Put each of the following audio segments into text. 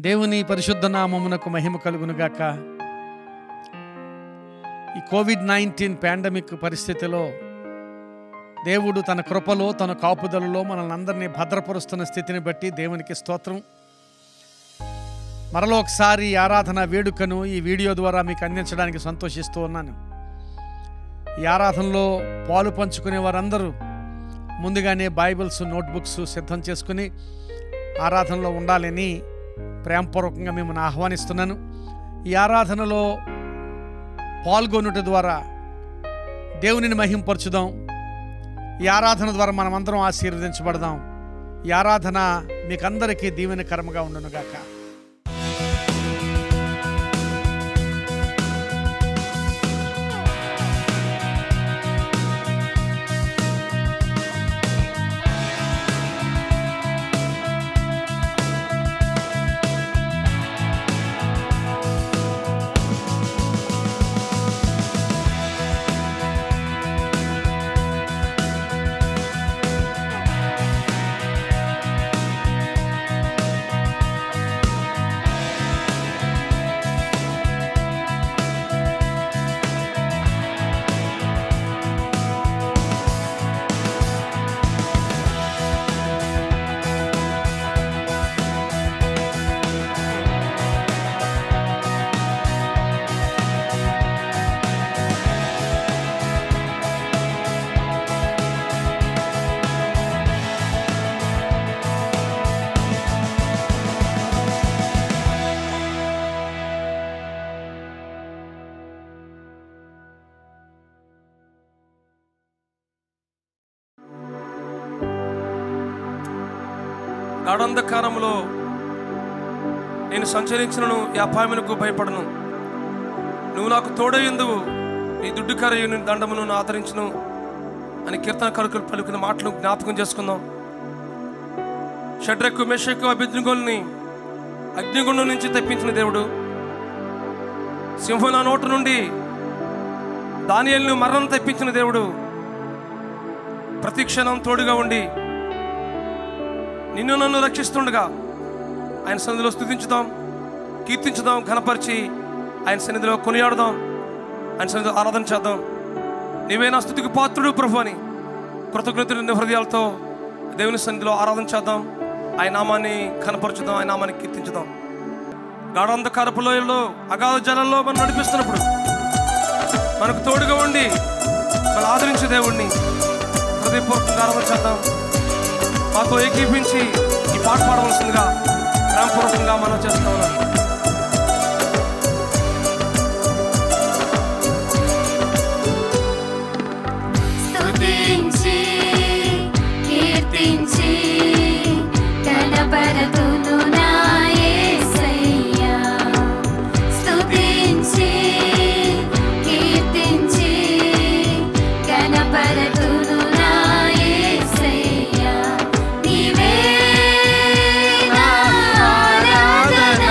దేవుని పరిశుద్ధ నామమునకు మహిమ కలుగునుగాక. ఈ కోవిడ్-19 పాండమిక్ పరిస్థితిలో దేవుడు తన కృపలో తన కాపుదలలో మనల్ని అందరినీ భద్రపరుస్తున్న స్థితిని బట్టి దేవునికి స్తోత్రం. మరలో ఒకసారి ఈ ఆరాధన వేడుకను ఈ వీడియో ద్వారా మీకు అందించడానికి సంతోషిస్తూ ఉన్నాను. ఈ ఆరాధనలో పాలు పంచుకునే వారందరూ ముందుగానే బైబిల్స్, నోట్బుక్స్ సిద్ధం చేసుకుని ఆరాధనలో ఉండాలని ప్రేమపూర్వకంగా మిమ్మల్ని ఆహ్వానిస్తున్నాను. ఈ ఆరాధనలో పాల్గొనుట ద్వారా దేవునిని మహింపరచుదాం. ఈ ఆరాధన ద్వారా మనమందరం ఆశీర్వదించబడదాం. ఈ ఆరాధన మీకందరికీ దీవెనకరంగా ఉండునుగాక. గాఢంధకారములో నేను సంచరించినను ఈ అపాయమునకు భయపడను. నువ్వు నాకు తోడయ్యుందువు, నీ దుడ్డుకరయు నీ దండమును ఆదరించును అని కీర్తనకారులు పలుకున్న మాటలు జ్ఞాపకం చేసుకుందాం. షడ్రకు, మెషకు, అబేద్నెగోల్ని అగ్నిగుండం నుంచి తెప్పించిన దేవుడు, సింహం నోటు నుండి దానియేలును మరణం తెప్పించిన దేవుడు, ప్రతి క్షణం తోడుగా ఉండి నిన్ను నన్ను రక్షిస్తుండగా ఆయన సన్నిధిలో స్తుతించుదాం, కీర్తించుదాం, ఘనపరిచి ఆయన సన్నిధిలో కొనియాడుదాం, ఆయన సన్నిధిలో ఆరాధన చేద్దాం. నీవే నా స్తుతికి పాత్రుడు ప్రభు అని కృతజ్ఞతలు హృదయాలతో దేవుని సన్నిధిలో ఆరాధన చేద్దాం. ఆయన నామాన్ని ఘనపరచుదాం, ఆయన నామాన్ని కీర్తించుదాం. గాఢాంధకారపు లోయల్లో, అగాధ జలాల్లో మనం నడిపిస్తున్నప్పుడు మనకు తోడుగా ఉండి మనం ఆదరించే దేవుడిని హృదయపూర్వకంగా ఆరాధన చేద్దాం. మాతో ఏకీపించి ఈ పాట పాడవలసిందిగా ప్రేమపూర్వకంగా మనం చేస్తా ఉన్నాం. స్తుతించి కీర్తించి కనపరతును నా యేసయ్యా. స్తుతించి కీర్తించి కనపరతును నా యేసయ్యా. నీవే నా ఆరాధన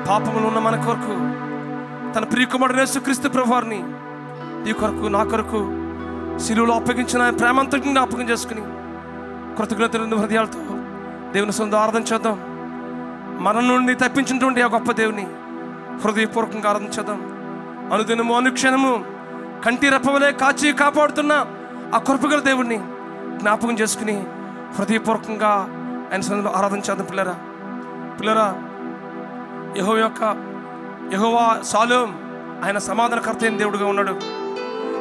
పాపములు ఉన్న మన కొరకు తన ప్రియకుమారుడు యేసుక్రీస్తు ప్రభువారిని నీ కొరకు నా కొరకు శిలువలో అప్పగించిన ప్రేమంతటిని జ్ఞాపకం చేసుకుని కృతజ్ఞతలు హృదయాలతో దేవుని సొంత ఆరాధన చేద్దాం. మరణం నుండి తప్పించినటువంటి ఆ గొప్ప దేవుని హృదయపూర్వకంగా ఆరాధన చేద్దాం. అనుదినము అనుక్షణము కంటి రెప్పవలే కాచి కాపాడుతున్న ఆ కృపగల దేవుణ్ణి జ్ఞాపకం చేసుకుని హృదయపూర్వకంగా ఆయన సన్నిధిలో ఆరాధన చేద్దాం. పిల్లరా యెహోవా షాలోమ్ ఆయన సమాధానకర్త అయిన దేవుడుగా ఉన్నాడు.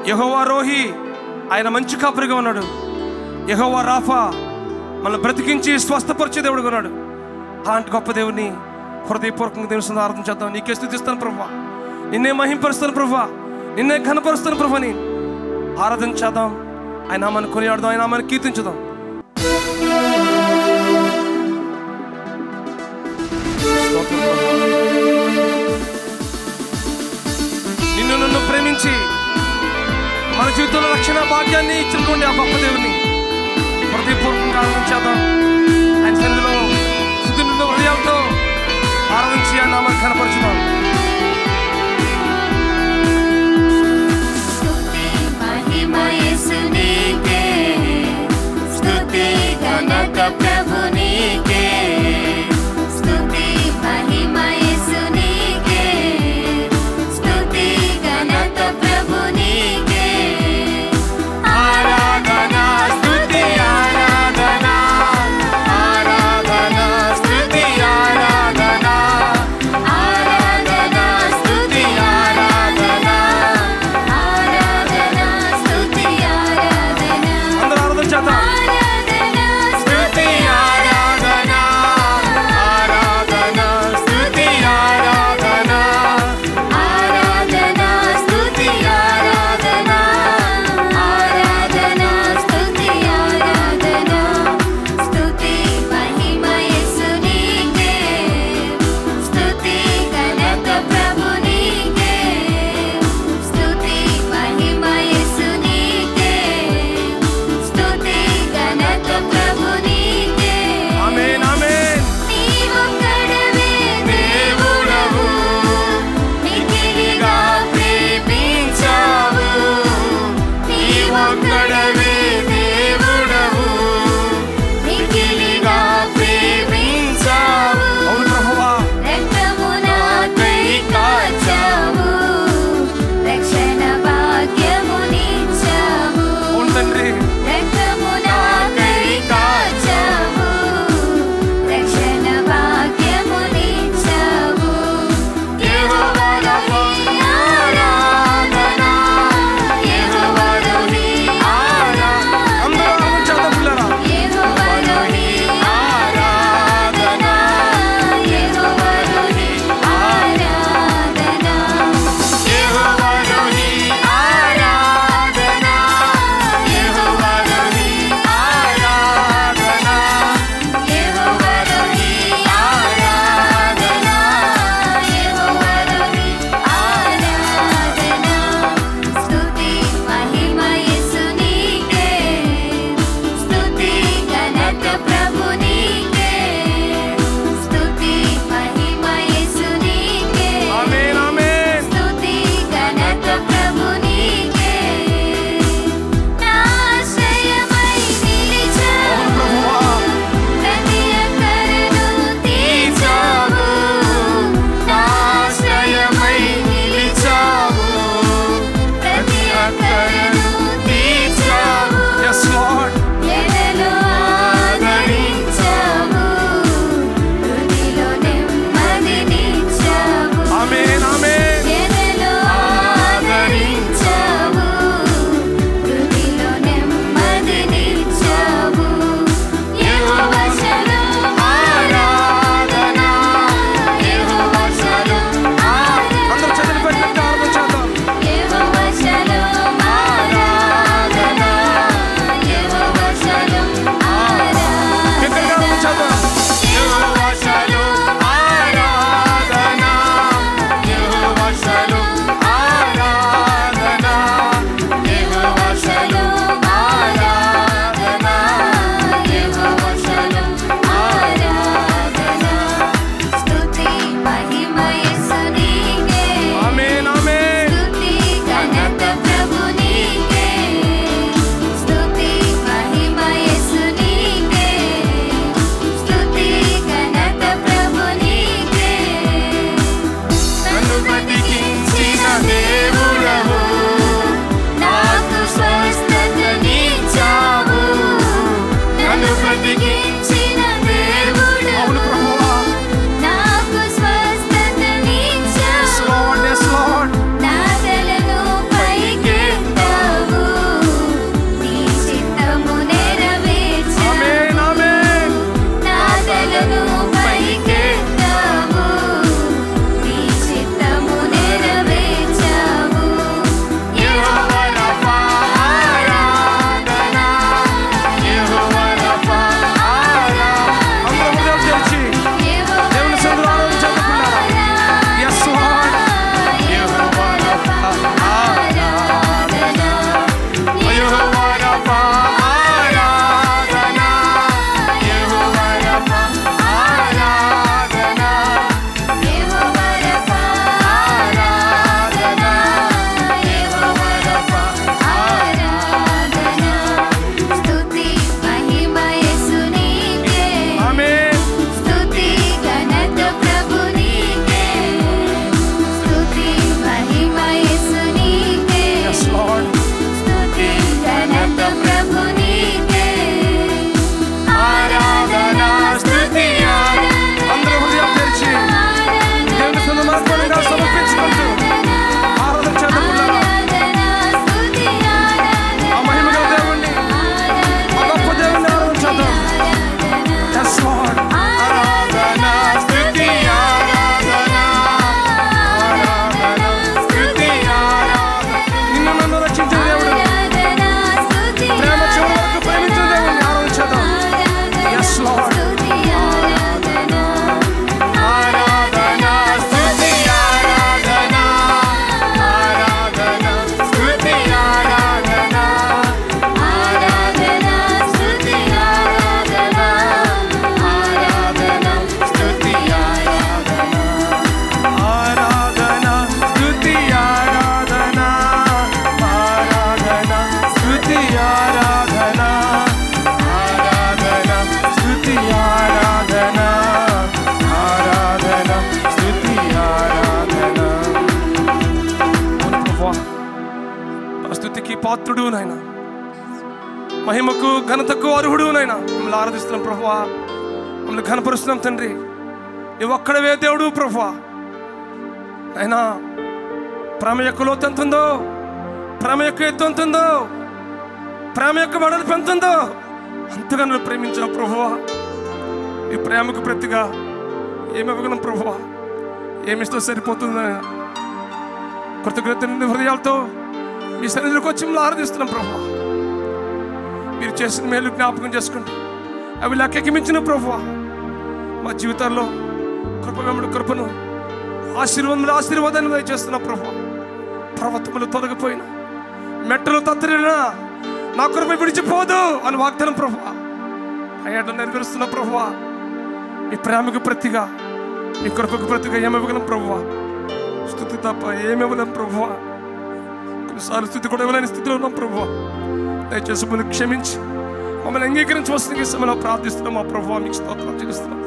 యెహోవా రోహి ఆయన మంచి కాపురిగా ఉన్నాడు. యెహోవా రాఫా మనల్ని బ్రతికించి స్వస్థపరిచే దేవుడుగా ఉన్నాడు. అలాంటి గొప్ప దేవుని హృదయపూర్వకంగా దేవుని సన్నిధిలో ఆరాధన చేద్దాం. నీకే స్తుతిస్తాను ప్రభువా, నిన్నే మహింపరుస్తాను ప్రభువా, నిన్నే ఘనపరుస్తాను ప్రభుని ఆరాధన చేద్దాం. ఆయన నామాన్ని కొనియాడదాం, ఆయన నామాన్ని కీర్తించుదాం. నిన్ను నన్ను ప్రేమించి మన జీవితంలో రక్షణ భాగ్యాన్ని ఇచ్చినటువంటి ఆ గొప్ప దేవుని హృదయపూర్వకంగా ఆరాధన చేద్దాం. ఆయన సన్నిధిలో స్తుతి హృదయాలతో ఆరాధించి ఆయన నామాన్ని కనపరచుదాం. ప్రభు నీకే స్తుతి మహిమ యేసు నీకే స్తుతి ఘనత ప్రభు నీకే ఆరాధన స్తుతి ఆరాధన ఆరాధన పాత్రుడు నాయన, మహిమకు ఘనతకు అర్హుడు నాయన. మిమ్మల్ని ఆరాధిస్తున్నాం ప్రభువా, మిమ్మల్ని ఘనపరుస్తున్నాం తండ్రి. నువ్వు ఒక్కడవే దేవుడు ప్రభువా. అయినా ప్రేమ యొక్క లోతు ఎంత ఉందో, ప్రేమ యొక్క ఎత్తు ఎంత ఉందో, ప్రేమ యొక్క వెడల్పు ఎంత ఉందో అంతగా నువ్వు ప్రేమించావు ప్రభువా. ఈ ప్రేమకు ప్రతిగా ఏమి ఇవ్వగలం ప్రభువా? ఏమిస్తో సరిపోతుంది నాయన? కృతజ్ఞత హృదయాలతో మీ సన్నిధిలోకి వచ్చి మిమ్మల్ని ఆరాధిస్తున్నాం ప్రభువా. మీరు చేసిన మేలు జ్ఞాపకం చేసుకుంటూ అవి లెక్కకి మించిన ప్రభువా మా జీవితాల్లో కృప వెంబడి కృపను, ఆశీర్వాదాన్ని దయచేస్తున్నా ప్రభువా. పర్వతములు తొలగిపోయినా, మెట్టలు తత్తరినా నా కృప విడిచిపోదు అని వాగ్దానం ప్రభువా అయ్యాట నెరవేరుస్తున్న ప్రభువా. మీ ప్రేమకు ప్రతిగా, మీ కృపకు ప్రతిగా ఏమివ్వగలం ప్రభువా? స్తుతి తప్ప ఏమివ్వలేం ప్రభువా. కొన్నిసార్లు స్థితి కూడా ఇవ్వలేని స్థితిలో ఉన్నాం ప్రభువా. దయచేసి మమ్మల్ని క్షమించి మమ్మల్ని అంగీకరించవలసిన సమయంలో ప్రార్థిస్తున్నాం మా ప్రభువా. మీకు స్తోత్రం చెల్లిస్తున్నాం.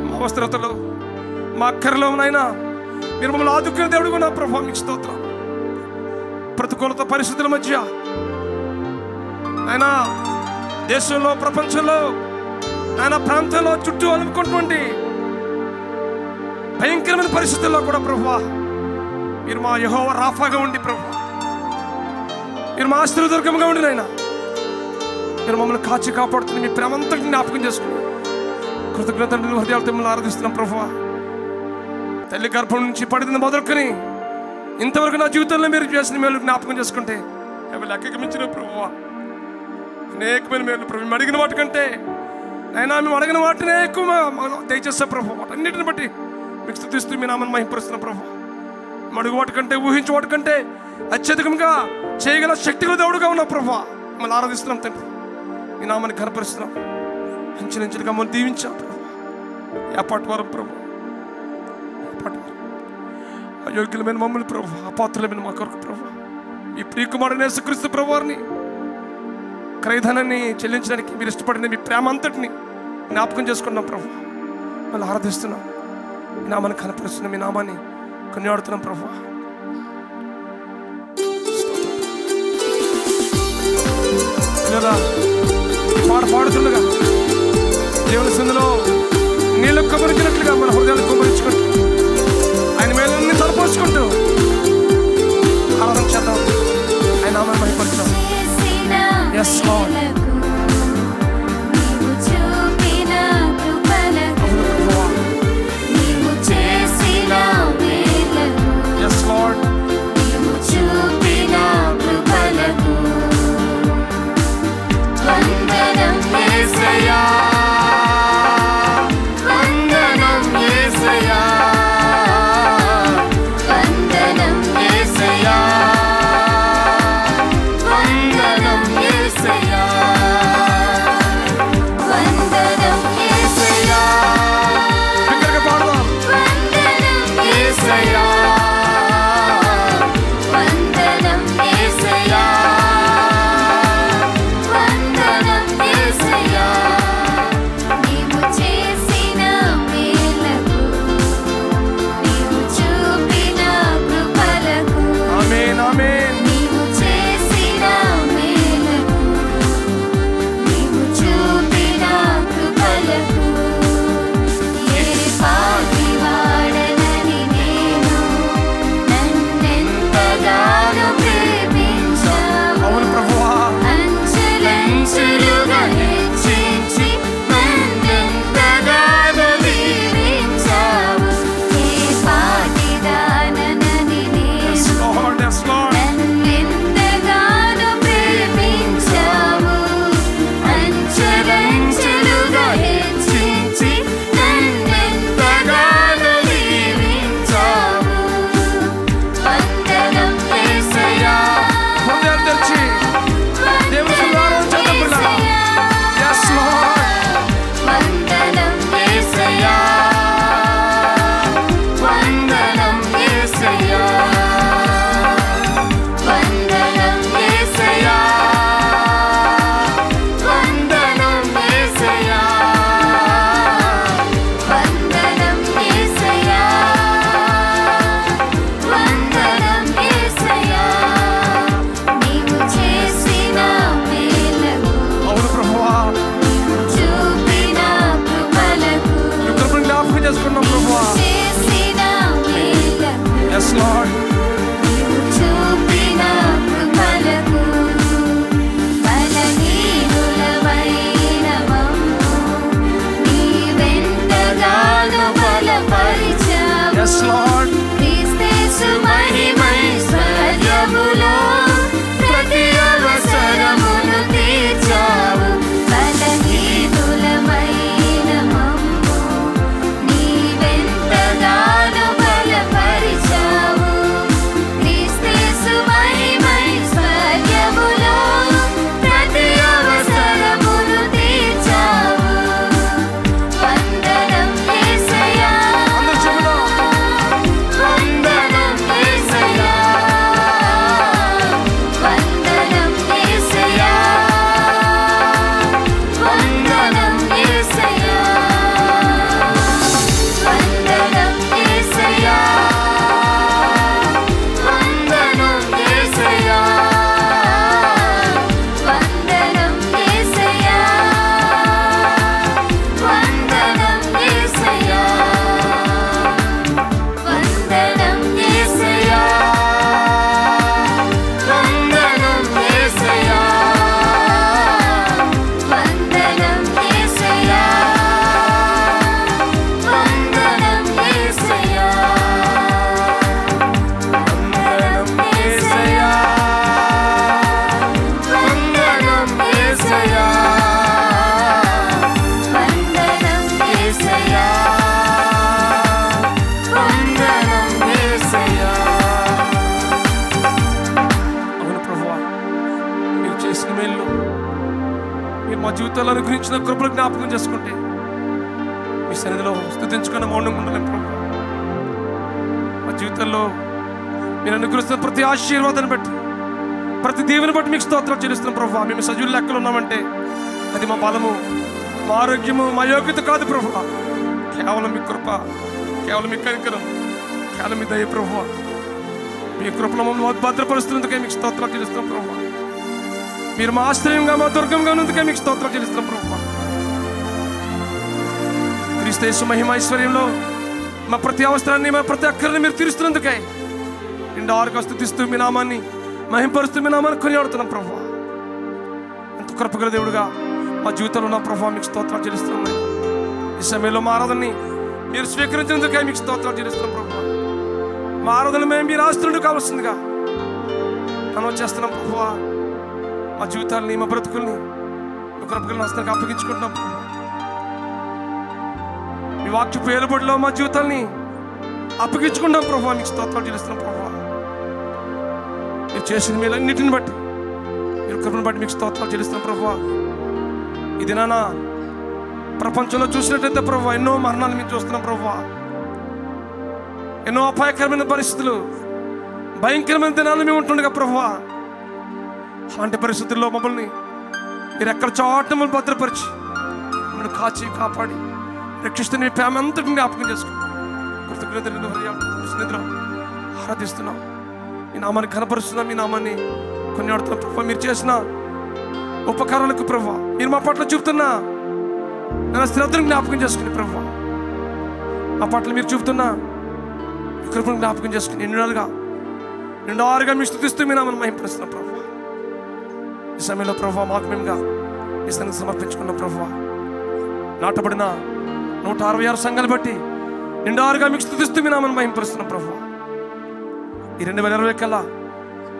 మా అవసరతలో, మా అక్కరలో నైనా మీరు మమ్మల్ని ఆదుకునే దేవుడు నా ప్రభువా. మీకు స్తోత్రం. ప్రతికూలత పరిస్థితుల మధ్య ఆయన దేశంలో, ప్రపంచంలో, ఆయన ప్రాంతంలో చుట్టూ అనుకున్నటువంటి భయంకరమైన పరిస్థితుల్లో కూడా ప్రభువా మీరు మా యెహోవా రాఫాగా ఉండి ప్రభువా, మీరు మా ఆశ్రయదుర్గంగా ఉండి నాయన మీరు మమ్మల్ని కాచి కాపాడుతుంది. మీ ప్రేమంతటిని జ్ఞాపకం చేసుకుని కృతజ్ఞతలు హృదయాలతో మిమ్మల్ని ఆరాధిస్తున్నాం ప్రభువా. తల్లి గర్భం నుంచి పడింది మొదలుకొని ఇంతవరకు నా జీవితంలో మీరు చేసిన మేలు జ్ఞాపకం చేసుకుంటే అవి లెక్కకి మించిన ప్రభువా. అనేకమైన మేలు ప్రభు, మేము అడిగిన వాటికంటే నైనా మేము అడిగిన వాటినే ఎక్కువ దయచేస్తా ప్రభు. వాటన్నిటిని బట్టి మీకు స్తుతిస్తూ మీ నామని మహింపరుస్తున్న ప్రభు. మేము అడుగు వాటికంటే, ఊహించే వాటికంటే అత్యధికంగా చేయగల శక్తిగా దేవుడుగా ఉన్న ప్రభు మమ్మల్ని ఆరాధిస్తున్నాం తండ్రి. మీ నామాన్ని ఘనపరుస్తున్నాం. అంచెలంచెలుగా మమ్మల్ని దీవించాం ప్రభు. ఏపాటి వారం ప్రభు, ఏపాటి వారం అయోగ్యులమైన మమ్మల్ని ప్రభు, అపాత్రులమైన మా కొరకు ప్రభు, మీ ప్రియకుమారుడైన యేసుక్రీస్తు ప్రభు వారిని క్రయధనాన్ని చెల్లించడానికి మీరు ఇష్టపడిన మీ ప్రేమ అంతటిని జ్ఞాపకం చేసుకున్నాం ప్రభు. మళ్ళీ ఆరాధిస్తున్నాం. మీ నామాన్ని కనపరుస్తున్నాం, మీ నామాన్ని కొనియాడుతున్నాం ప్రభు. పాట పాడుతుండగా దేవుని సందులో నీళ్ళకు కుమ్మరించినట్లుగా మన హృదయాన్ని కుమ్మరించుకుంటూ ఆయన మేలన్నీ తలపోసుకుంటూ ఆరాధన చేద్దాం. ఆయన నామాన్ని మహిమపరచుదాం. Yes, Lord. Yes, Lord. వందనం యేసయ్యా, వందనం యేసయ్యా. Lord. నీవు చూపిన కృపలకు బలహీనులమైన మమ్ము నీవెంతగానో బలపరిచావు. Yes, Lord. క్రీస్తేసు మహిమైశ్వర్యములో ప్రతి అవసరమును తీర్చావు. బలహీనులమైన మమ్ము నీవెంతగానో బలపరిచావు. క్రీస్తేసు మహిమైశ్వర్యములో ప్రతి అవసరమును తీర్చావు. వందనం యేసయ్యా, అందరూ చెబుదాం. వందనం యేసయ్యా, వందనం యేసయ్యా, వందనం యేసయ్యా, వందనం యేసయ్యా, వందనం యేసయ్యా, వందనం యేసయ్యా, వందనం యేసయ్యా, వందనం యేసయ్యా, వందనం యేసయ్యా, వందనం యేసయ్యా, వందనం యేసయ్యా, వందనం యేసయ్యా, వందనం యేసయ్యా, వందనం యేసయ్యా, వందనం యేసయ్యా. అవును ప్రభువా, మీరు చేసిన మేలు, మీరు మా జీవితాల్లో అనుగ్రహించిన కృపలు జ్ఞాపకం చేసుకుంటే మీ సన్నిధిలో స్తుతించుకున్న మౌనంగా ఉండలేం ప్రభు. మా జీవితంలో మీరు అనుగ్రహిస్తున్న ప్రతి ఆశీర్వాదాన్ని బట్టి, ప్రతి దీవెని బట్టి మీకు స్తోత్రాలు చెల్లిస్తున్నాం ప్రభు. మేము సజీవులు లెక్కలు ఉన్నామంటే అది మా బలము, మా ఆరోగ్యము, మా యోగ్యత కాదు ప్రభు. కేవలం మీ కృప, కేవలం మీ కనికరం, కేవలం మీ దయ ప్రభు. మీ కృపలో మమ్మల్ని భద్రపరుస్తున్నందుకే మీకు స్తోత్రాలు చెల్లిస్తున్నాం ప్రభు. మీరు మా ఆశ్రయంగా, మా దుర్గంగా ఉన్నందుకే మీకు స్తోత్రాలు చెల్లిస్తున్నాం ప్రభు. క్రీస్తు యేసు మహిమైశ్వర్యంలో మా ప్రతి అవసరాన్ని, మా ప్రతి అక్కరిని మీరు తీరుస్తున్నందుకే నిండు ఆరుగా స్తుతిస్తూ మీ నామాన్ని మహింపరుస్తూ మీ నామాన్ని కొనియాడుతున్నాం ప్రభు. ఎంత కృపగల దేవుడుగా మా జీవితంలో ఉన్న ప్రభు మీకు స్తోత్రాలు చెల్లిస్తున్నాం. ఈ సమయంలో మా ఆరాధనని మీరు స్వీకరించినందుకే మీకు స్తోత్రాలు చెల్లిస్తున్నాం ప్రభు. మా ఆరాధన మేము మీరు ఆస్తులు కావాల్సిందిగా మనం చేస్తున్నాం ప్రభు. మా జీవితాలని, మా బ్రతుకుల్ని మీ కృపగల హస్తానికి అప్పగించుకుంటున్నాం ప్రభు. మీ వాక్యపు ఏలుబడిలో మా జీవితాల్ని అప్పగించుకుంటాం ప్రభు. మీకు స్తోత్రాలు చెల్లిస్తున్నాం ప్రభు. మీరు చేసిన మేలన్నిటిని బట్టి, మీరు కృపను బట్టి మీకు స్తోత్రాలు చెల్లిస్తున్నాం ప్రభు. ఇది నాన్న ప్రపంచంలో చూసినట్టయితే ప్రభు ఎన్నో మరణాలు మేము చూస్తున్నాం ప్రభు. ఎన్నో అపాయకరమైన పరిస్థితులు, భయంకరమైన దినాలు మేము ఉంటుండగా ప్రభు. అలాంటి పరిస్థితుల్లో మమ్మల్ని మీరు ఎక్కడ చోట మమ్మల్ని భద్రపరిచి మమ్మల్ని కాచి కాపాడి రక్షిస్తున్న మీ ప్రేమ అంతటిని జ్ఞాపకం చేసుకుని కృతజ్ఞతలు సన్నిధిలో ఆరాధిస్తున్నాం. మీ నామాన్ని కనపరుస్తున్నాం, మీ నామాన్ని కొనియాడుతున్నాం ప్రభు. మీరు చేసిన ఉపకారాలకు ప్రభు, మీరు మా పట్ల చూపుతున్న నా శ్రద్ధను జ్ఞాపకం చేసుకుని ప్రభు, మా పట్ల మీరు చూపుతున్న మీ కృపను జ్ఞాపకం చేసుకుని నిండారుగా మీ స్తుతిస్తూ మీ నామాన్ని మహింపరుస్తున్నాం ప్రభు. ఈ సమయంలో ప్రభు మాకు మేముగా మీ సన్నిధికి సమర్పించుకున్నాం ప్రభు. నాటబడిన 166 సంఘాలు బట్టి నిండారుగా మీకు స్తుతిస్తూ మీ నామాన్ని మహింపరుస్తున్నాం ప్రభు. ఈ 2020 కల్లా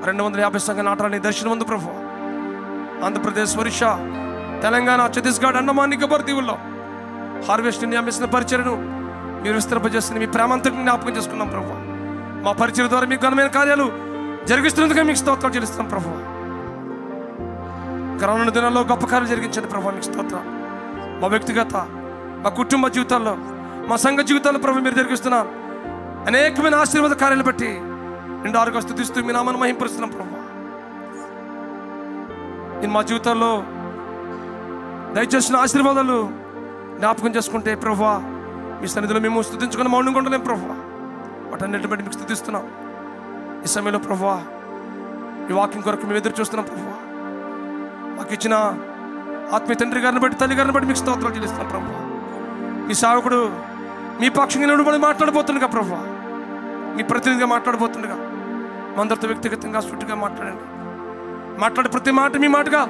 250 సంఘాలు నాటాలని దర్శనం ఉంది ప్రభు. ఆంధ్రప్రదేశ్, ఒరిస్సా, తెలంగాణ, ఛత్తీస్గఢ్, అండమాన్ నికోబార్ దీవుల్లో హార్వెస్ట్ ఇండియా మిషన్ పరిచయను మీరు విస్తరింపజేస్తున్న మీ ప్రేమంతటిని జ్ఞాపకం చేసుకున్నాం ప్రభు. మా పరిచయం ద్వారా మీకు ఘనమైన కార్యాలు జరిగిస్తున్నందుకే మీకు స్తోత్రాలు చెల్లిస్తున్నాం ప్రభు. కరోనా దినాల్లో గొప్ప కార్యాలు జరిగించండి ప్రభు. మీకు స్తోత్రాలు. మా వ్యక్తిగత, మా కుటుంబ జీవితాల్లో, మా సంఘ జీవితాల్లో ప్రభు మీరు జరిగిస్తున్న అనేకమైన ఆశీర్వాద కార్యాలు బట్టి నిండారుగా స్తుతిస్తూ మీ నామాన్ని మహింపరుస్తున్నాం ప్రభు. నేను మా జీవితాల్లో దయచేసిన ఆశీర్వాదాలు జ్ఞాపకం చేసుకుంటే ప్రభు, మీ సన్నిధిలో మేము స్తుతించుకుని మౌనంగా ఉండలేం ప్రభు. వాటన్నిటిని బట్టి మీకు స్తుతిస్తున్నాం. ఈ సమయంలో ప్రభు ఈ వాక్యం కొరకు మేము ఎదురు చూస్తున్నాం ప్రభు. మాకు ఇచ్చిన ఆత్మీయ తండ్రి గారిని బట్టి, తల్లి గారిని బట్టి మీకు స్తోత్రాలు చెల్లిస్తున్నాం ప్రభు. మీ సేవకుడు మీ పక్షంగా నిలబడి మాట్లాడబోతుండగా ప్రభు నీ ప్రతినిధిగా మాట్లాడబోతుండగా అందరితో వ్యక్తిగతంగా సూటిగా మాట్లాడండి. మాట్లాడే ప్రతి మాట మీ మాటగా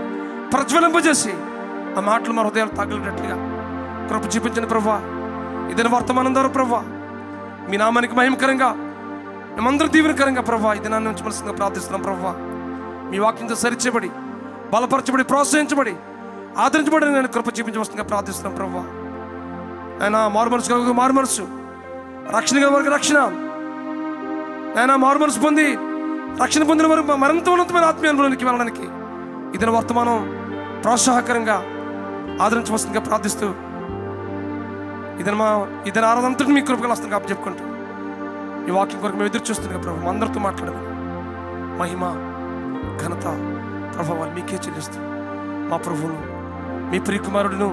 ప్రజ్వలింపజేసి ఆ మాటలు మా హృదయాలు తగిలినట్లుగా కృప చూపించండి ప్రభువా. ఇదని వర్తమానం ద్వారా ప్రభువా మీ నామానికి మహిమకరంగా మేమందరూ దీవెనకరంగా ప్రభువా ఈ దినాన్ని ఉంచవలసిందిగా ప్రార్థిస్తున్నాం ప్రభువా. మీ వాక్యంతో సరిచేయబడి బలపరచబడి ప్రోత్సహించబడి ఆదరించబడి నేను కృప చూపించవలసిందిగా ప్రార్థిస్తున్నాం ప్రభువా. ఆయన మారు మనసు రక్షణగా వరకు రక్షణ, ఆయన మారు మనసు పొంది రక్షణ పొందిన వరకు మరింత ఉన్నతమైన ఆత్మీయ అనుభవానికి వెళ్ళడానికి ఇతని వర్తమానం ప్రోత్సాహకరంగా ఆదరించవలసిందిగా ప్రార్థిస్తూ ఇతని ఆరాధనంతటి మీ కృపగా వస్తుంది కాబట్టి చెప్పుకుంటూ ఈ వాక్యం కొరకు మేము ఎదురు చూస్తుంది ప్రభు. మా అందరితో మాట్లాడమని మహిమ ఘనత ప్రభావాలు మీకే చెల్లిస్తూ మా ప్రభువును మీ ప్రియకుమారుడును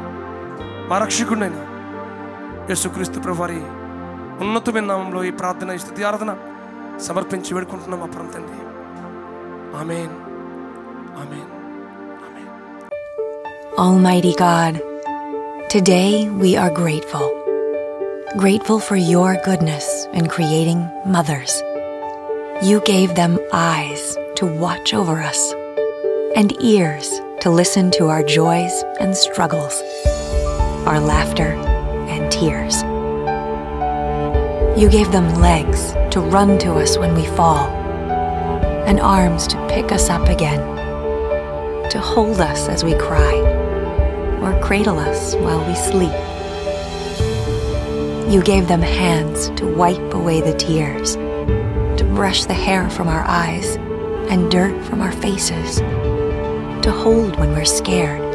మా రక్షకుడినైనా యేసుక్రీస్తు ప్రభువారి ఉన్నతమైన నామంలో ఈ ప్రార్థన ఈ స్తుతి ఆరాధన సమర్పించి వేడుకుంటున్నాం మా పరమ తండ్రి. ఆమేన్, ఆమేన్, ఆమేన్. Almighty God, today we are grateful for your goodness in creating mothers. You gave them eyes to watch over us and ears to listen to our joys and struggles, our laughter and tears. You gave them legs to run to us when we fall, and arms to pick us up again, to hold us as we cry, or cradle us while we sleep. You gave them hands to wipe away the tears, to brush the hair from our eyes and dirt from our faces, to hold when we're scared,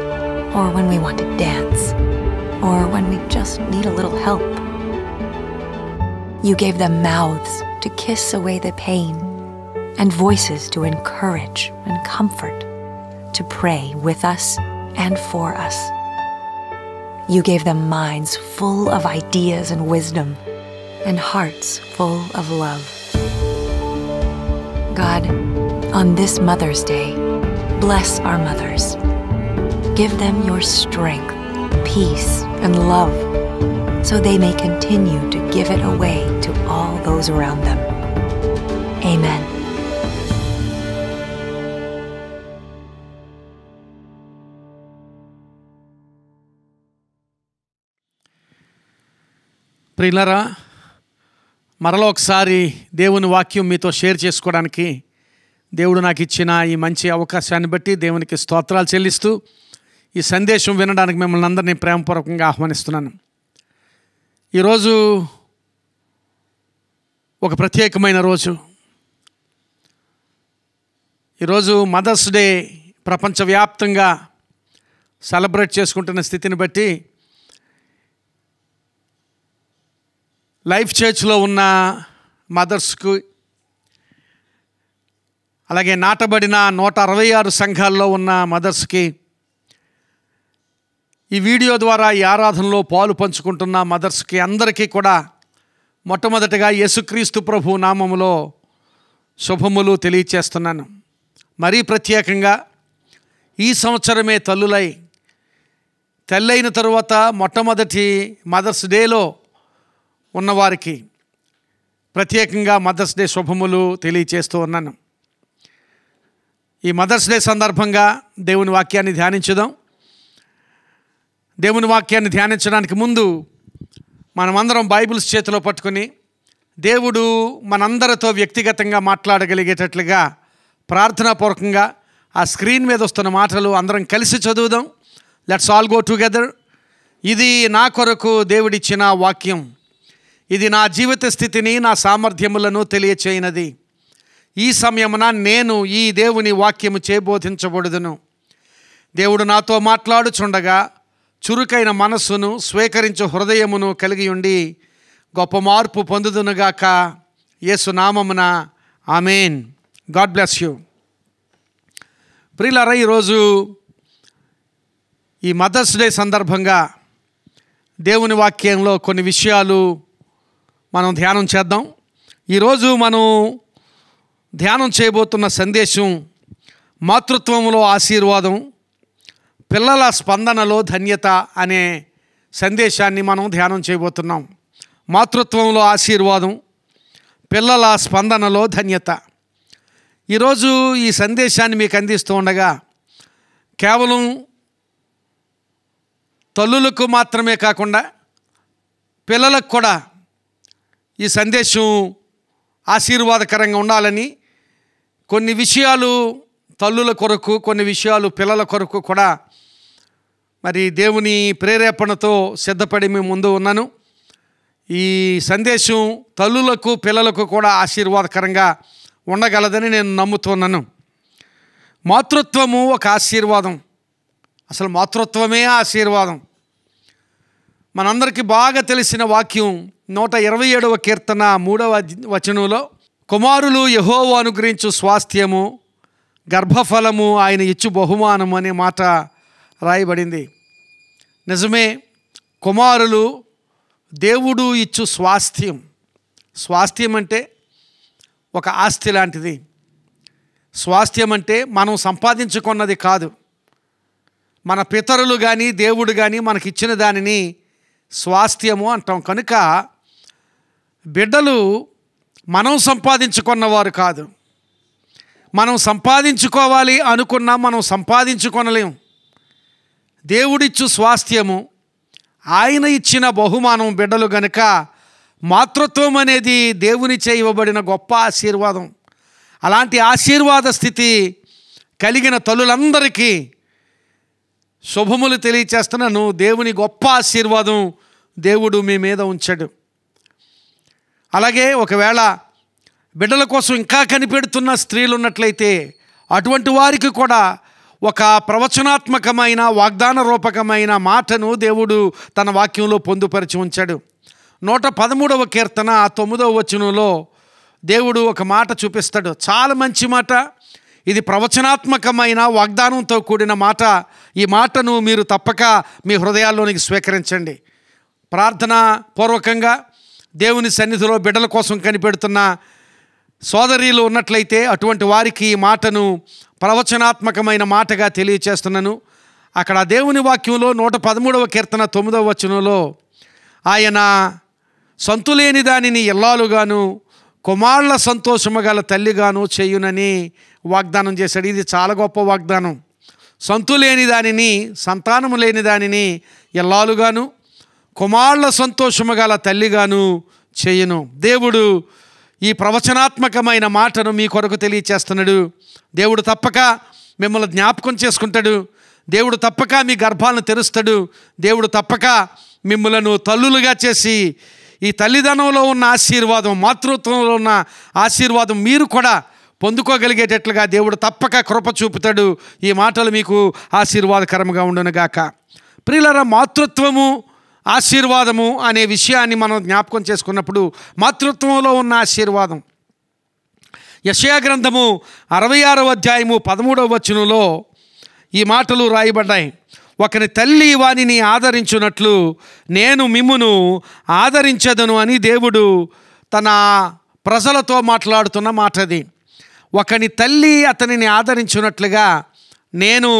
or when we want to dance, or when we just need a little help. You gave them mouths to kiss away the pain, and voices to encourage and comfort, to pray with us and for us. You gave them minds full of ideas and wisdom, and hearts full of love. God, on this Mother's Day, bless our mothers. Give them your strength, peace, and love, so they may continue to give it away to all those around them. Amen. ప్రియులారా, మరలా ఒకసారి దేవుని వాక్యం మీతో share చేసుకోవడానికి దేవుడు నాకు ఇచ్చిన ఈ మంచి అవకాశాన్ని బట్టి దేవునికి స్తోత్రాలు చెల్లిస్తూ ఈ సందేశం వినడానికి మిమ్మల్ని అందరినీ ప్రేమపూర్వకంగా ఆహ్వానిస్తున్నాను. ఈరోజు ఒక ప్రత్యేకమైన రోజు. ఈరోజు మదర్స్ డే ప్రపంచవ్యాప్తంగా సెలబ్రేట్ చేసుకుంటున్న స్థితిని బట్టి లైఫ్ చర్చ్లో ఉన్న మదర్స్కు, అలాగే నాటబడిన 166 సంఘాల్లో ఉన్న మదర్స్కి, ఈ వీడియో ద్వారా ఈ ఆరాధనలో పాలు పంచుకుంటున్న మదర్స్కి అందరికీ కూడా మొట్టమొదటిగా యేసుక్రీస్తు ప్రభు నామములో శుభములు తెలియచేస్తున్నాను. మరీ ప్రత్యేకంగా ఈ సంవత్సరమే తల్లైన తరువాత మొట్టమొదటి మదర్స్ డేలో ఉన్నవారికి ప్రత్యేకంగా మదర్స్ డే శుభములు తెలియచేస్తూ ఉన్నాను. ఈ మదర్స్ డే సందర్భంగా దేవుని వాక్యాన్ని ధ్యానించుదాం. దేవుని వాక్యాన్ని ధ్యానించడానికి ముందు మనమందరం బైబిల్స్ చేతిలో పట్టుకుని దేవుడు మనందరితో వ్యక్తిగతంగా మాట్లాడగలిగేటట్లుగా ప్రార్థనాపూర్వకంగా ఆ స్క్రీన్ మీద వస్తున్న మాటలు అందరం కలిసి చదువుదాం. Let's all go together. ఇది నా కొరకు దేవుడిచ్చిన వాక్యం. ఇది నా జీవిత స్థితిని, నా సామర్థ్యములను తెలియచేయనది. ఈ సమయమున నేను ఈ దేవుని వాక్యము చేబోధించబడుదును. దేవుడు నాతో మాట్లాడుచుండగా చురుకైన మనస్సును, స్వీకరించు హృదయమును కలిగి ఉండి గొప్ప మార్పు పొందుదునుగాక. యేసు నామమున ఆమేన్. God bless you. ప్రియులారా, ఈరోజు ఈ మదర్స్ డే సందర్భంగా దేవుని వాక్యంలో కొన్ని విషయాలు మనం ధ్యానం చేద్దాం. ఈరోజు మనం ధ్యానం చేయబోతున్న సందేశం మాతృత్వంలో ఆశీర్వాదం, పిల్లల స్పందనలో ధన్యత అనే సందేశాన్ని మనం ధ్యానం చేయబోతున్నాం. మాతృత్వంలో ఆశీర్వాదం, పిల్లల స్పందనలో ధన్యత. ఈరోజు ఈ సందేశాన్ని మీకు అందిస్తూ ఉండగా కేవలం తల్లులకు మాత్రమే కాకుండా పిల్లలకు కూడా ఈ సందేశం ఆశీర్వాదకరంగా ఉండాలని కొన్ని విషయాలు తల్లుల కొరకు, కొన్ని విషయాలు పిల్లల కొరకు కూడా మరి దేవుని ప్రేరేపణతో సిద్ధపడి మీ ముందు ఉన్నాను. ఈ సందేశం తల్లులకు పిల్లలకు కూడా ఆశీర్వాదకరంగా ఉండగలదని నేను నమ్ముతున్నాను. మాతృత్వము ఒక ఆశీర్వాదం. అసలు మాతృత్వమే ఆశీర్వాదం. మనందరికీ బాగా తెలిసిన వాక్యం 127వ కీర్తన 3వ వచనంలో, కుమారులు యెహోవా అనుగ్రహించు స్వాస్థ్యము, గర్భఫలము ఆయన ఇచ్చు బహుమానం అనే మాట రాయబడింది. నిజమే, కుమారులు దేవుడు ఇచ్చు స్వాస్థ్యం. స్వాస్థ్యం అంటే ఒక ఆస్తి లాంటిది. స్వాస్థ్యం అంటే మనం సంపాదించుకున్నది కాదు. మన పితరులు కానీ దేవుడు కానీ మనకిచ్చిన దానిని స్వాస్థ్యము అంటాం. కనుక బిడ్డలు మనం సంపాదించుకున్నవారు కాదు. మనం సంపాదించుకోవాలి అనుకున్నా మనం సంపాదించుకొనలేం. దేవుడిచ్చు స్వాస్థ్యము, ఆయన ఇచ్చిన బహుమానం బిడ్డలు గనుక మాతృత్వం అనేది దేవునిచే ఇవ్వబడిన గొప్ప ఆశీర్వాదం. అలాంటి ఆశీర్వాద స్థితి కలిగిన తల్లులందరికీ శుభములు తెలియచేస్తున్నాను. దేవుని గొప్ప ఆశీర్వాదం దేవుడు మీ మీద ఉంచాడు. అలాగే ఒకవేళ బిడ్డల కోసం ఇంకా కనిపెడుతున్న స్త్రీలు ఉన్నట్లయితే అటువంటి వారికి కూడా ఒక ప్రవచనాత్మకమైన వాగ్దాన రూపకమైన మాటను దేవుడు తన వాక్యంలో పొందుపరిచి ఉంచాడు. 113వ కీర్తన 9వ వచనంలో దేవుడు ఒక మాట చూపిస్తాడు. చాలా మంచి మాట. ఇది ప్రవచనాత్మకమైన వాగ్దానంతో కూడిన మాట. ఈ మాటను మీరు తప్పక మీ హృదయాల్లోనికి స్వీకరించండి. ప్రార్థన పూర్వకంగా దేవుని సన్నిధిలో బిడ్డల కోసం కనిపెడుతున్న సోదరీలు ఉన్నట్లయితే అటువంటి వారికి ఈ మాటను ప్రవచనాత్మకమైన మాటగా తెలియచేస్తున్నాను. అక్కడ దేవుని వాక్యంలో 113వ కీర్తన 9వ వచనంలో ఆయన సంతులేని దానిని ఇల్లాలుగాను, కుమారుల సంతోషము గల తల్లిగాను చేయునని వాగ్దానం చేశాడు. ఇది చాలా గొప్ప వాగ్దానం. సంతులేని దానిని, సంతానము లేని దానిని ఇల్లాలుగాను, కుమారుల సంతోషము గల తల్లిగాను చేయును. దేవుడు ఈ ప్రవచనాత్మకమైన మాటను మీ కొరకు తెలియచేస్తున్నాడు. దేవుడు తప్పక మిమ్మల్ని జ్ఞాపకం చేసుకుంటాడు. దేవుడు తప్పక మీ గర్భాలను తెరుస్తాడు. దేవుడు తప్పక మిమ్మలను తల్లులుగా చేసి ఈ తల్లిదండ్రులలో ఉన్న ఆశీర్వాదం, మాతృత్వంలో ఉన్న ఆశీర్వాదం మీరు కూడా పొందుకోగలిగేటట్లుగా దేవుడు తప్పక కృప చూపుతాడు. ఈ మాటలు మీకు ఆశీర్వాదకరంగా ఉండునుగాక. ప్రియులారా, మాతృత్వము ఆశీర్వాదము అనే విషయాన్ని మనం జ్ఞాపకం చేసుకున్నప్పుడు మాతృత్వంలో ఉన్న ఆశీర్వాదం, యెషయా గ్రంథము 66వ అధ్యాయము 13వ వచనంలో ఈ మాటలు రాయబడ్డాయి. ఒకని తల్లి వానిని ఆదరించున్నట్లు నేను మిమ్మును ఆదరించదను అని దేవుడు తన ప్రజలతో మాట్లాడుతున్న మాట అది. ఒకని తల్లి అతనిని ఆదరించున్నట్లుగా నేను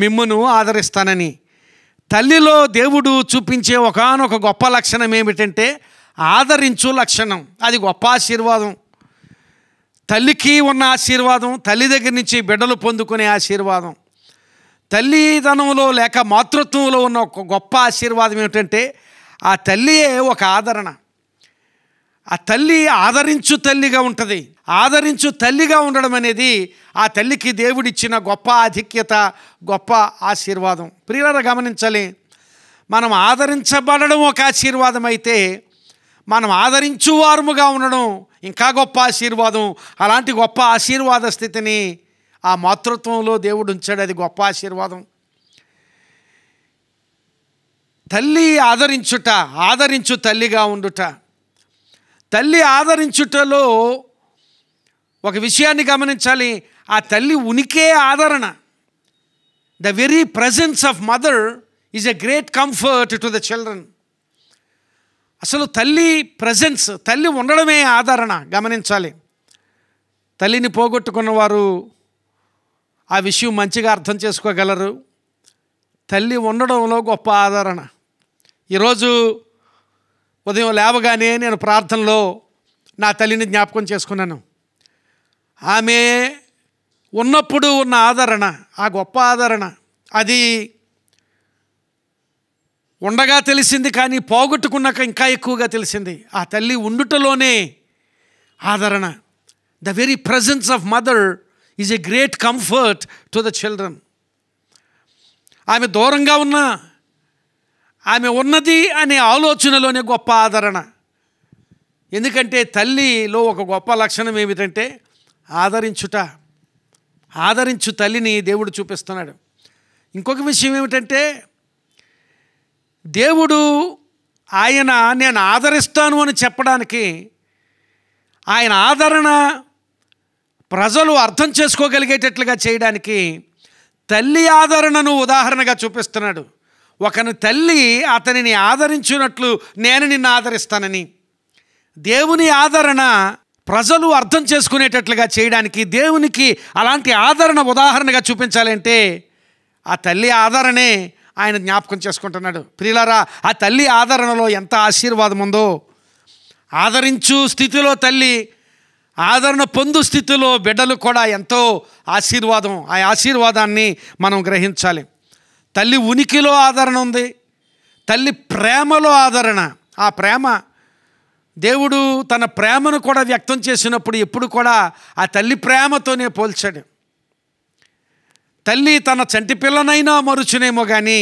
మిమ్మును ఆదరిస్తానని. తల్లిలో దేవుడు చూపించే ఒకానొక గొప్ప లక్షణం ఏమిటంటే ఆదరించు లక్షణం. అది గొప్ప ఆశీర్వాదం. తల్లికి ఉన్న ఆశీర్వాదం, తల్లి దగ్గర నుంచి బిడ్డలు పొందుకునే ఆశీర్వాదం. తల్లిదనంలో లేక మాతృత్వంలో ఉన్న ఒక గొప్ప ఆశీర్వాదం ఏమిటంటే ఆ తల్లియే ఒక ఆదరణ. ఆ తల్లి ఆదరించు తల్లిగా ఉంటుంది. ఆదరించు తల్లిగా ఉండడం అనేది ఆ తల్లికి దేవుడిచ్చిన గొప్ప ఆధిక్యత, గొప్ప ఆశీర్వాదం. ప్రియులారా, గమనించాలి, మనం ఆదరించబడడం ఒక ఆశీర్వాదం అయితే మనం ఆదరించువారముగా ఉండడం ఇంకా గొప్ప ఆశీర్వాదం. అలాంటి గొప్ప ఆశీర్వాద స్థితిని ఆ మాతృత్వంలో దేవుడు ఉంచాడు. అది గొప్ప ఆశీర్వాదం. తల్లి ఆదరించుట, ఆదరించు తల్లిగా ఉండుట. తల్లి ఆదరించుటలో ఒక విషయాన్ని గమనించాలి. ఆ తల్లి ఉనికే ఆదరణ. The very presence of mother is a great comfort to the children. అసలు తల్లి ప్రజెన్స్, తల్లి ఉండడమే ఆదరణ. గమనించాలి, తల్లిని పోగొట్టుకున్న వారు ఆ విషయం మంచిగా అర్థం చేసుకోగలరు. తల్లి ఉండడంలో గొప్ప ఆదరణ. ఈరోజు ఉదయం లేవగానే నేను ప్రార్థనలో నా తల్లిని జ్ఞాపకం చేసుకున్నాను. ఆమె ఉన్నప్పుడు ఉన్న ఆదరణ, ఆ గొప్ప ఆదరణ, అది ఉండగా తెలిసింది, కానీ పోగొట్టుకున్నాక ఇంకా ఎక్కువగా తెలిసింది. ఆ తల్లి ఉండుటలోనే ఆదరణ. The very presence of mother is a great comfort to the children. ఆమె దూరంగా ఉన్నా ఆమె ఉన్నది అనే ఆలోచనలోనే గొప్ప ఆదరణ. ఎందుకంటే తల్లిలో ఒక గొప్ప లక్షణం ఏమిటంటే ఆదరించుట. ఆదరించు తల్లిని దేవుడు చూపిస్తున్నాడు. ఇంకొక విషయం ఏమిటంటే దేవుడు ఆయన నేను ఆదరిస్తాను అని చెప్పడానికి, ఆయన ఆదరణ ప్రజలు అర్థం చేసుకోగలిగేటట్లుగా చేయడానికి తల్లి ఆదరణను ఉదాహరణగా చూపిస్తున్నాడు. ఒకని తల్లి అతనిని ఆదరించినట్లు నేను నిన్ను ఆదరిస్తానని. దేవుని ఆదరణ ప్రజలు అర్థం చేసుకునేటట్లుగా చేయడానికి దేవునికి అలాంటి ఆదరణ ఉదాహరణగా చూపించాలంటే ఆ తల్లి ఆదరణే ఆయన జ్ఞాపకం చేసుకుంటున్నాడు. ప్రియులారా, ఆ తల్లి ఆదరణలో ఎంత ఆశీర్వాదం ఉందో! ఆదరించు స్థితిలో తల్లి, ఆదరణ పొందు స్థితిలో బిడ్డలు కూడా ఎంతో ఆశీర్వాదం. ఆ ఆశీర్వాదాన్ని మనం గ్రహించాలి. తల్లి ఉనికిలో ఆదరణ ఉంది, తల్లి ప్రేమలో ఆదరణ. ఆ ప్రేమ, దేవుడు తన ప్రేమను కూడా వ్యక్తం చేసినప్పుడు ఎప్పుడు కూడా ఆ తల్లి ప్రేమతోనే పోల్చాడు. తల్లి తన చంటి పిల్లనైనా మరుచునేమో కానీ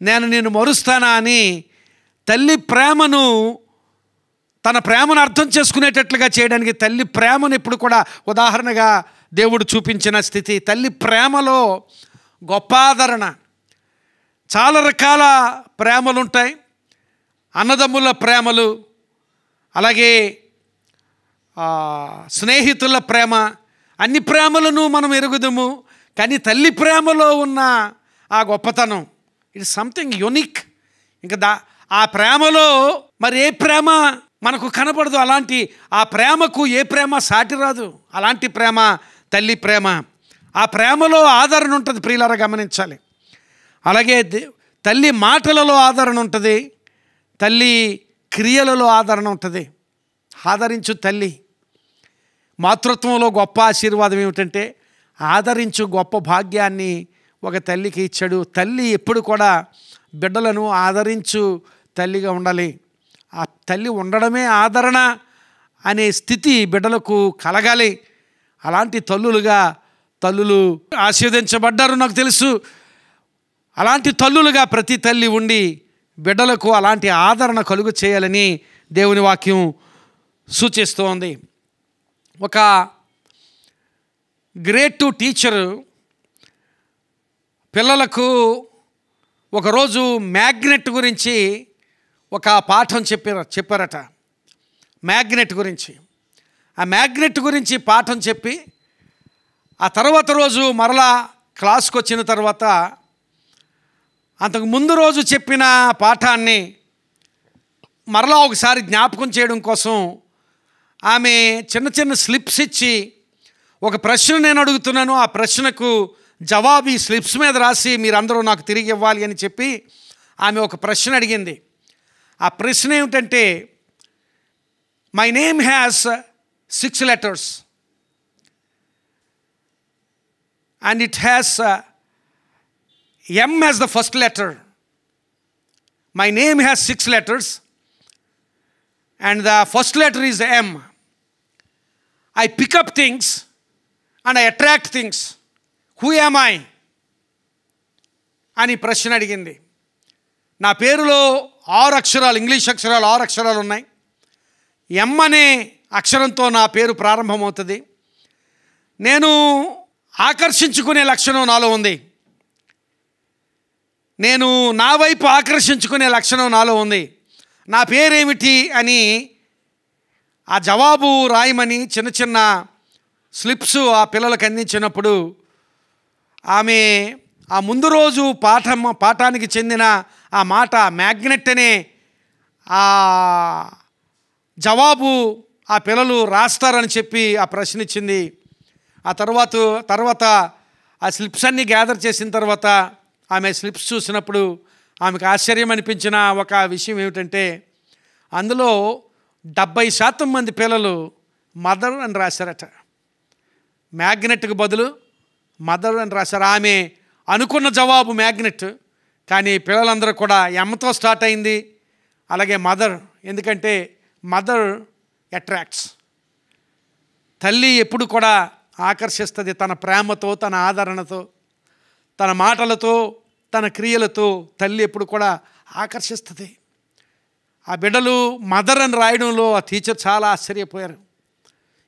నేను నిన్ను మరుస్తానా అని తల్లి ప్రేమను, తన ప్రేమను అర్థం చేసుకునేటట్లుగా చేయడానికి తల్లి ప్రేమను ఎప్పుడు కూడా ఉదాహరణగా దేవుడు చూపించిన స్థితి. తల్లి ప్రేమలో గొప్ప ఆదరణ. చాలా రకాల ప్రేమలు ఉంటాయి. అన్నదమ్ముల ప్రేమలు, అలాగే స్నేహితుల ప్రేమ, అన్ని ప్రేమలను మనం ఎరుగుదాము. కానీ తల్లి ప్రేమలో ఉన్న ఆ గొప్పతనం, ఇట్ ఇస్ సంథింగ్ యూనిక్. ఇంకా ఆ ప్రేమలో మరి ఏ ప్రేమ మనకు కనపడదు. అలాంటి ఆ ప్రేమకు ఏ ప్రేమ సాటి రాదు. అలాంటి ప్రేమ తల్లి ప్రేమ. ఆ ప్రేమలో ఆదరణ ఉంటుంది. ప్రియులారా, గమనించాలి. అలాగే తల్లి మాటలలో ఆదరణ ఉంటుంది, తల్లి క్రియలలో ఆదరణ ఉంటుంది. ఆదరించు తల్లి. మాతృత్వంలో గొప్ప ఆశీర్వాదం ఏమిటంటే ఆదరించు గొప్ప భాగ్యాన్ని ఒక తల్లికి ఇచ్చాడు. తల్లి ఎప్పుడు కూడా బిడ్డలను ఆదరించు తల్లిగా ఉండాలి. ఆ తల్లి ఉండడమే ఆదరణ అనే స్థితి బిడ్డలకు కలగాలి. అలాంటి తల్లులు ఆశీర్వదించబడ్డారు, నాకు తెలుసు. అలాంటి తల్లులుగా ప్రతి తల్లి ఉండి బిడ్డలకు అలాంటి ఆదరణ కలుగు చేయాలని దేవుని వాక్యం సూచిస్తోంది. ఒక గ్రేడ్ 2 టీచరు ఒకరోజు మ్యాగ్నెట్ గురించి ఒక పాఠం చెప్పారట. మ్యాగ్నెట్ గురించి, ఆ మ్యాగ్నెట్ గురించి పాఠం చెప్పి ఆ తర్వాత రోజు మరలా క్లాస్కి వచ్చిన తర్వాత అంతకు ముందు రోజు చెప్పిన పాఠాన్ని మరలా ఒకసారి జ్ఞాపకం చేయడం కోసం ఆమె చిన్న చిన్న స్లిప్స్ ఇచ్చి, ఒక ప్రశ్న నేను అడుగుతున్నాను, ఆ ప్రశ్నకు జవాబు ఈ స్లిప్స్ మీద రాసి మీరందరూ నాకు తిరిగి ఇవ్వాలి అని చెప్పి ఆమె ఒక ప్రశ్న అడిగింది. ఆ ప్రశ్న ఏమిటంటే, my name has 6 letters and it has M as the first letter. My name has 6 letters and the first letter is M. I pick up things and I attract things. Who am I? అని ప్రశ్న అడిగింది. నా పేరులో 6 అక్షరాలు, English అక్షరాలు 6 అక్షరాలు ఉన్నాయి. ఎం అనే అక్షరంతో నా పేరు ప్రారంభమవుతుంది. నేను ఆకర్షించుకునే లక్షణం నాలో ఉంది. నేను నా వైపు ఆకర్షించుకునే లక్షణం నాలో ఉంది. నా పేరేమిటి అని ఆ జవాబు రాయమని చిన్న చిన్న స్లిప్స్ ఆ పిల్లలకు అందించినప్పుడు ఆమె ఆ ముందు రోజు పాఠానికి చెందిన ఆ మాట మ్యాగ్నెట్ అనే ఆ జవాబు ఆ పిల్లలు రాస్తారని చెప్పి ఆ ప్రశ్న ఇచ్చింది. ఆ తర్వాత ఆ స్లిప్స్ అన్నీ గ్యాదర్ చేసిన తర్వాత ఆమె స్లిప్స్ చూసినప్పుడు ఆమెకు ఆశ్చర్యం అనిపించిన ఒక విషయం ఏమిటంటే, అందులో 70% మంది పిల్లలు మదర్ అని రాశారట. మ్యాగ్నెట్కి బదులు మదర్ అని రాశారు. ఆమె అనుకున్న జవాబు మ్యాగ్నెట్, కానీ పిల్లలందరూ కూడా ఎమ్మతో స్టార్ట్ అయింది. అలాగే మదర్, ఎందుకంటే మదర్ అట్రాక్ట్స్. తల్లి ఎప్పుడు కూడా ఆకర్షిస్తుంది తన ప్రేమతో, తన ఆదరణతో, తన మాటలతో, తన క్రియలతో. తల్లి ఎప్పుడు కూడా ఆకర్షిస్తుంది. ఆ బిడ్డలు మదర్ అని రాయడంలో ఆ టీచర్ చాలా ఆశ్చర్యపోయారు.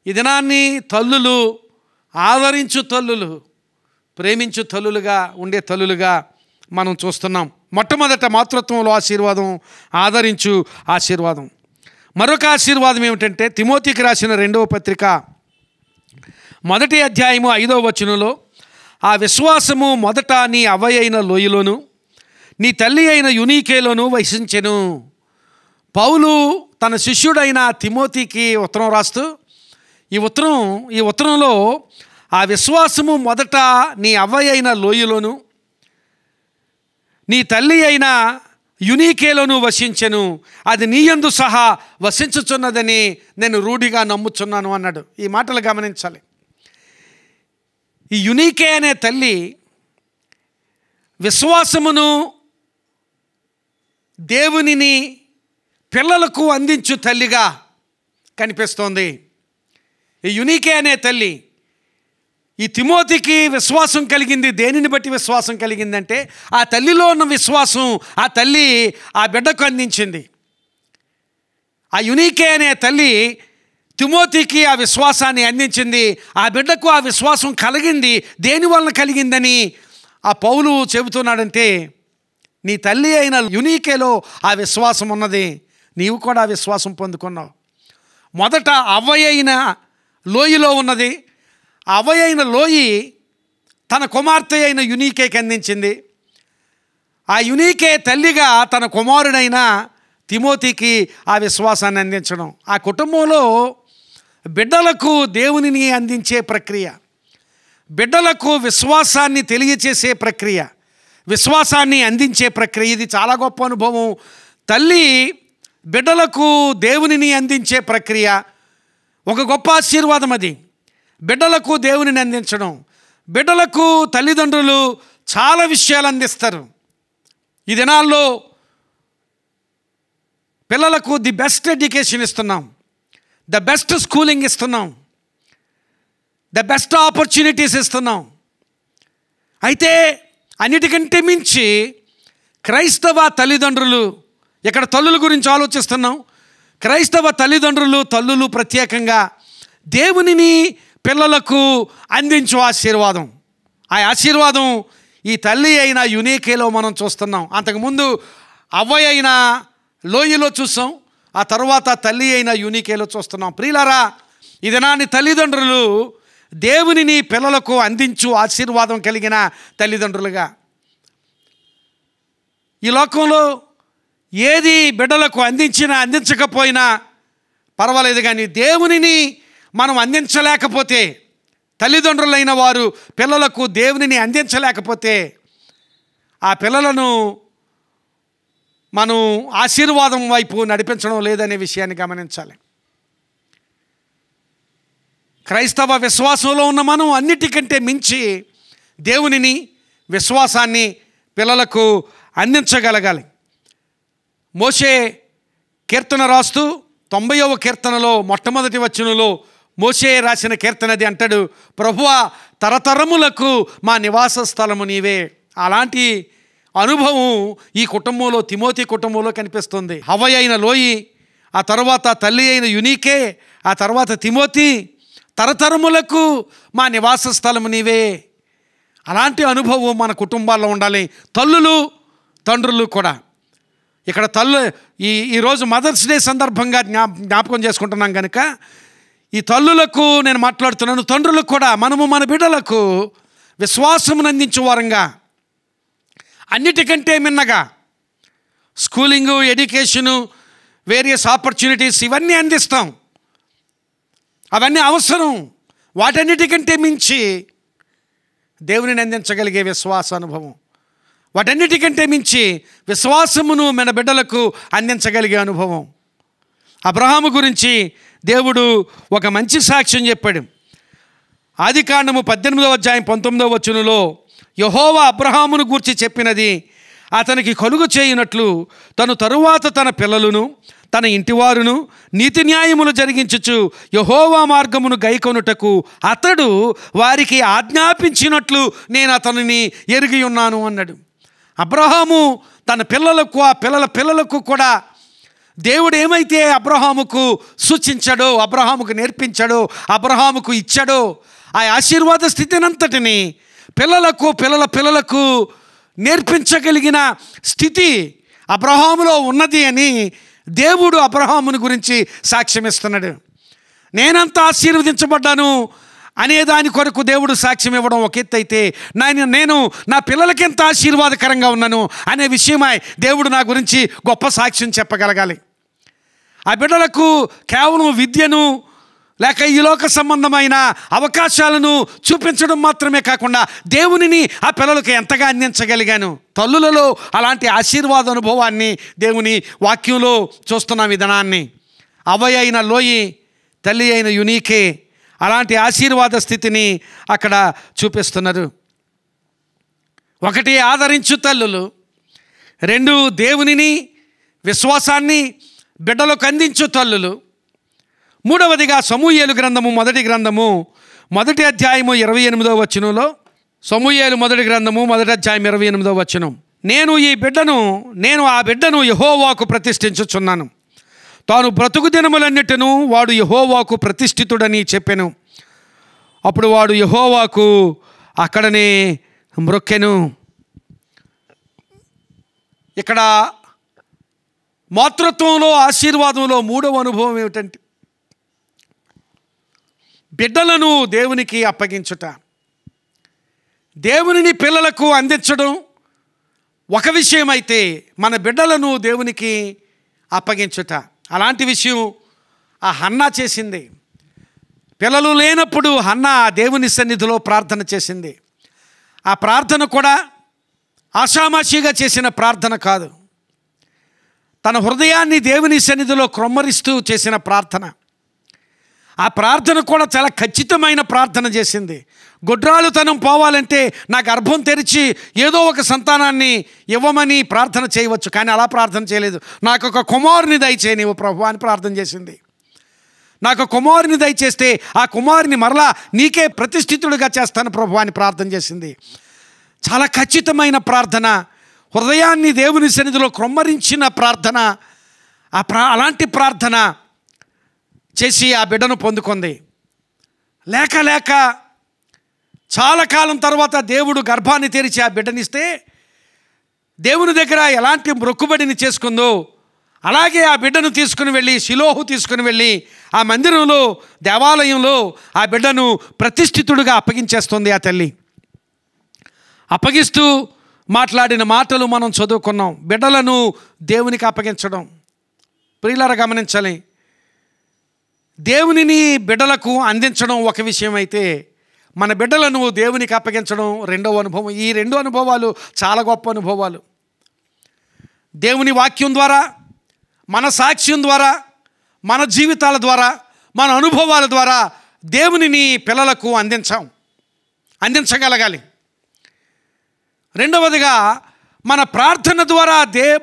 ఈ దినాన్ని తల్లులు, ఆదరించు తల్లులు, ప్రేమించు తల్లులుగా ఉండే తల్లులుగా మనం చూస్తున్నాం. మొట్టమొదట మాతృత్వంలో ఆశీర్వాదం, ఆదరించు ఆశీర్వాదం. మరొక ఆశీర్వాదం ఏమిటంటే తిమోతికి రాసిన 2వ పత్రిక 1వ అధ్యాయము 5వ వచనంలో, ఆ విశ్వాసము మొదట నీ అవ్వయైన లోయలోను నీ తల్లి అయిన యునీకేలోను వసించెను. పౌలు తన శిష్యుడైన తిమోతికి ఉత్తరం రాస్తూ ఈ ఉత్తరంలో ఆ విశ్వాసము మొదట నీ అవ్వయైన లోయలోను నీ తల్లి అయిన యునీకేలోను వసించెను, అది నీయందు సహా వసించుచున్నదని నేను రూఢిగా నమ్ముచున్నాను అన్నాడు. ఈ మాటలు గమనించాలి. ఈ యునీకే అనే తల్లి విశ్వాసమును, దేవునిని పిల్లలకు అందించు తల్లిగా కనిపిస్తోంది. ఈ యునీకే అనే తల్లి ఈ తిమోతికి విశ్వాసం కలిగింది. దేనిని బట్టి విశ్వాసం కలిగిందంటే ఆ తల్లిలో ఉన్న విశ్వాసం ఆ తల్లి ఆ బిడ్డకు అందించింది. ఆ యునీకే అనే తల్లి తిమోతికి ఆ విశ్వాసాన్ని అందించింది. ఆ బిడ్డకు ఆ విశ్వాసం కలిగింది. దేనివలన కలిగిందని ఆ పౌలు చెబుతున్నాడంటే, నీ తల్లి అయిన యునీకేలో ఆ విశ్వాసం ఉన్నది, నీవు కూడా ఆ విశ్వాసం పొందుకున్నావు. మొదట అవ్వయైన లోయలో ఉన్నది. ఆ అవ్వయైన లోయి తన కుమార్తె అయిన యునీకేకి అందించింది. ఆ యునీకే తల్లిగా తన కుమారుడైన తిమోతికి ఆ విశ్వాసాన్ని అందించడం. ఆ కుటుంబంలో బిడ్డలకు దేవునిని అందించే ప్రక్రియ, బిడ్డలకు విశ్వాసాన్ని తెలియచేసే ప్రక్రియ, విశ్వాసాన్ని అందించే ప్రక్రియ, ఇది చాలా గొప్ప అనుభవం. తల్లి బిడ్డలకు దేవునిని అందించే ప్రక్రియ ఒక గొప్ప ఆశీర్వాదం. అది బిడ్డలకు దేవునిని అందించడం. బిడ్డలకు తల్లిదండ్రులు చాలా విషయాలు అందిస్తారు. ఈ దినాల్లో పిల్లలకు ది బెస్ట్ ఎడ్యుకేషన్ ఇస్తున్నాం, ద బెస్ట్ స్కూలింగ్ ఇస్తున్నాం, ద బెస్ట్ ఆపర్చునిటీస్ ఇస్తున్నాం. అయితే అన్నిటికంటే మించి క్రైస్తవ తల్లిదండ్రులు, ఇక్కడ తల్లుల గురించి ఆలోచిస్తున్నాం, క్రైస్తవ తల్లులు ప్రత్యేకంగా దేవునిని పిల్లలకు అందించు ఆశీర్వాదం. ఆ ఆశీర్వాదం ఈ తల్లి అయిన యునీకేలో మనం చూస్తున్నాం. అంతకుముందు అవ్వయ అయిన లోయలో చూసాం, ఆ తర్వాత తల్లి అయిన యునీకేలో చూస్తున్నాం. ప్రియులారా, ఈ దినాన్ని తల్లిదండ్రులు దేవునిని పిల్లలకు అందించు ఆశీర్వాదం కలిగిన తల్లిదండ్రులుగా. ఈ లోకంలో ఏది బిడ్డలకు అందించినా అందించకపోయినా పర్వాలేదు, కానీ దేవునిని మనం అందించలేకపోతే, తల్లిదండ్రులైన వారు పిల్లలకు దేవునిని అందించలేకపోతే ఆ పిల్లలను మనం ఆశీర్వాదం వైపు నడిపించడం లేదనే విషయాన్ని గమనించాలి. క్రైస్తవ విశ్వాసంలో ఉన్న మనం అన్నిటికంటే మించి దేవునిని, విశ్వాసాన్ని పిల్లలకు అందించగలగాలి. మోషే కీర్తన రాస్తూ 90వ కీర్తనలో మొట్టమొదటి వచనంలో మోషే రాసిన కీర్తనది అంటాడు, ప్రభువా తరతరములకు మా నివాస స్థలము నీవే. అలాంటి అనుభవం ఈ కుటుంబంలో, తిమోతి కుటుంబంలో కనిపిస్తుంది. అవ్వయ అయిన లోయి, ఆ తర్వాత తల్లి అయిన యునీకే, ఆ తర్వాత తిమోతి, తరతరములకు మా నివాస స్థలము నీవే. అలాంటి అనుభవం మన కుటుంబాల్లో ఉండాలి. తల్లులు, తండ్రులు కూడా. ఇక్కడ ఈరోజు మదర్స్ డే సందర్భంగా జ్ఞాపకం చేసుకుంటున్నాం కనుక ఈ తల్లులకు నేను మాట్లాడుతున్నాను. తండ్రులకు కూడా మనము మన బిడ్డలకు విశ్వాసమును అందించే వారంగా, అన్నిటికంటే మిన్నగా స్కూలింగు, ఎడ్యుకేషను, వేరియస్ ఆపర్చునిటీస్ ఇవన్నీ అందిస్తాం. అవన్నీ అవసరం. వాటన్నిటికంటే మించి దేవునిని అందించగలిగే విశ్వాస అనుభవం, వాటన్నిటికంటే మించి విశ్వాసమును మన బిడ్డలకు అందించగలిగే అనుభవం. అబ్రహాము గురించి దేవుడు ఒక మంచి సాక్ష్యం చెప్పాడు. ఆదికాండము 18వ అధ్యాయం 19వ వచనంలో యెహోవా అబ్రహామును గూర్చి చెప్పినది అతనికి కలుగు చేయునట్లు తను తరువాత తన పిల్లలను తన ఇంటివారును నీతి న్యాయములు జరిగించుచు యెహోవా మార్గమును గైకొనుటకు అతడు వారికి ఆజ్ఞాపించినట్లు నేను అతనిని ఎరిగి ఉన్నాను అన్నాడు. అబ్రహాము తన పిల్లలకు ఆ పిల్లలకు కూడా దేవుడు ఏమైతే అబ్రహాముకు సూచించాడో, అబ్రహాముకు నేర్పించాడో, అబ్రహాముకు ఇచ్చాడో ఆ ఆశీర్వాద స్థితినంతటిని పిల్లలకు నేర్పించగలిగిన స్థితి అబ్రహాములో ఉన్నది అని దేవుడు అబ్రహాముని గురించి సాక్ష్యం ఇస్తున్నాడు. నేనంత ఆశీర్వదించబడ్డాను అనే దాని కొరకు దేవుడు సాక్ష్యం ఇవ్వడం ఒక ఎత్తు అయితే, నేను నా పిల్లలకి ఎంత ఆశీర్వాదకరంగా ఉన్నాను అనే విషయమై దేవుడు నా గురించి గొప్ప సాక్ష్యం చెప్పగలగాలి. ఆ బిడ్డలకు కేవలం విద్యను లేక ఈ లోక సంబంధమైన అవకాశాలను చూపించడం మాత్రమే కాకుండా దేవునిని ఆ పిల్లలకు ఎంతగా అందించగలిగాను. తల్లులలో అలాంటి ఆశీర్వాద అనుభవాన్ని దేవుని వాక్యంలో చూస్తున్నాం. విధానాన్ని అవ్వయ్య అయిన లోయి, తల్లి అయిన యునీకే అలాంటి ఆశీర్వాద స్థితిని అక్కడ చూపిస్తున్నారు. ఒకటి ఆదరించు తల్లులు, రెండు దేవునిని విశ్వాసాన్ని బిడ్డలకు అందించు తల్లులు, మూడవదిగా సమూయేలు గ్రంథము మొదటి అధ్యాయము 28వ వచనంలో, సమూయేలు మొదటి గ్రంథము మొదటి అధ్యాయం 28వ వచనం, నేను ఆ బిడ్డను యెహోవాకు ప్రతిష్ఠించుచున్నాను, తాను బ్రతుకు దినములన్నిటిను వాడు యెహోవాకు ప్రతిష్ఠితుడని చెప్పెను. అప్పుడు వాడు యెహోవాకు అక్కడనే మ్రొక్కెను. ఇక్కడ మాతృత్వంలో ఆశీర్వాదంలో మూడవ అనుభవం ఏమిటంటే బిడ్డలను దేవునికి అప్పగించుట. దేవునిని పిల్లలకు అందించడం ఒక విషయం అయితే, మన బిడ్డలను దేవునికి అప్పగించుట అలాంటి విషయం ఆ హన్నా చేసింది. పిల్లలు లేనప్పుడు హన్నా దేవుని సన్నిధిలో ప్రార్థన చేసింది. ఆ ప్రార్థన కూడా ఆషామాషిగా చేసిన ప్రార్థన కాదు, తన హృదయాన్ని దేవుని సన్నిధిలో క్రొమ్మరిస్తూ చేసిన ప్రార్థన. ఆ ప్రార్థన కూడా చాలా ఖచ్చితమైన ప్రార్థన చేసింది. గొడ్రాలుతనం పోవాలంటే నా గర్భం తెరిచి ఏదో ఒక సంతానాన్ని ఇవ్వమని ప్రార్థన చేయవచ్చు, కానీ అలా ప్రార్థన చేయలేదు. నాకు ఒక కుమారుని దయచేయి నీవు ప్రభు అని ప్రార్థన చేసింది. నాకు కుమారుని దయచేస్తే ఆ కుమారుని మరలా నీకే ప్రతిష్ఠితుడిగా చేస్తాను ప్రభు అని ప్రార్థన చేసింది. చాలా ఖచ్చితమైన ప్రార్థన, హృదయాన్ని దేవుని సన్నిధిలో క్రొమ్మరించిన ప్రార్థన. అలాంటి ప్రార్థన చేసి ఆ బిడ్డను పొందుకుంది. లేక చాలా కాలం తర్వాత దేవుడు గర్భాన్ని తెరిచి ఆ బిడ్డనిస్తే దేవుని దగ్గర ఎలాంటి మొక్కుబడిని చేసుకుందో అలాగే ఆ బిడ్డను తీసుకుని వెళ్ళి షిలోహు తీసుకుని వెళ్ళి ఆ మందిరంలో దేవాలయంలో ఆ బిడ్డను ప్రతిష్ఠితుడిగా అప్పగించేస్తుంది ఆ తల్లి. అప్పగిస్తూ మాట్లాడిన మాటలు మనం చదువుకున్నాం. బిడ్డలను దేవునికి అప్పగించడం. ప్రియులారా గమనించాలి, దేవునిని బిడ్డలకు అందించడం ఒక విషయం అయితే, మన బిడ్డలను దేవునికి అప్పగించడం రెండవ అనుభవం. ఈ రెండు అనుభవాలు చాలా గొప్ప అనుభవాలు. దేవుని వాక్యం ద్వారా, మన సాక్ష్యం ద్వారా, మన జీవితాల ద్వారా, మన అనుభవాల ద్వారా దేవునిని పిల్లలకు అందించగలగాలి. రెండవదిగా మన ప్రార్థన ద్వారా